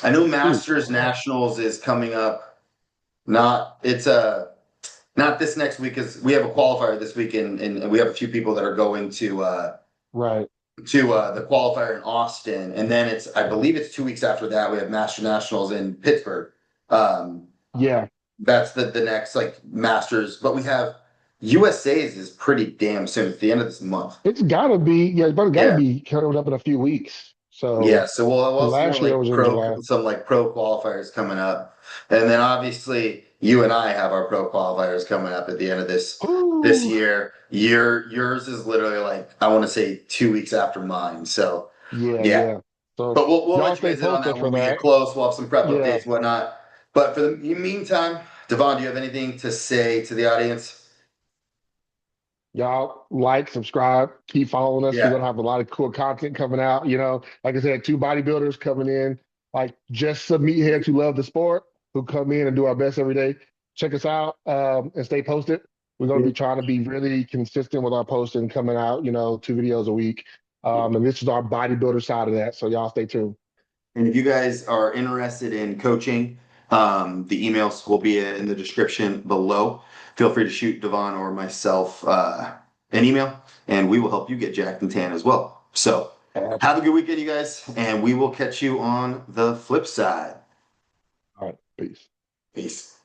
Ooh, Masters Nationals is coming up. It's not this next week because we have a qualifier this week and we have a few people that are going right. to the qualifier in Austin, and then I believe it's 2 weeks after that we have Master Nationals in Pittsburgh. Um, Yeah. that's the next like Masters, but we have USA's is pretty damn soon. It's the end of this month. It's gotta be, yeah, but it gotta Yeah, be coming up in a few weeks. yeah. So So we'll have some more last year like was in July. pro qualifiers coming up, and then obviously you and I have our pro qualifiers coming up at the end of this Ooh, year. Yours is literally like I want to say 2 weeks after mine. So yeah, yeah. yeah. So But we'll y'all let you stay guys in on posted that for when we get that. close. We'll have some prep Yeah. updates, whatnot. But for the meantime, Devon, do you have anything to say to the audience? Y'all like, subscribe, keep following us. We're Yeah. gonna have a lot of cool content coming out. Like I said, two bodybuilders coming in, like just some meatheads who love the sport, who come in and do our best every day. Check us out and stay posted. We're gonna be trying to be really consistent with our posting, coming out, 2 videos a week. And this is our bodybuilder side of that. So y'all stay tuned. And if you guys are interested in coaching, the emails will be in the description below. Feel free to shoot Devon or myself an email, and we will help you get jacked and tan as well. So All have a good weekend, you guys, and we will catch you on the flip side. right, peace. Peace.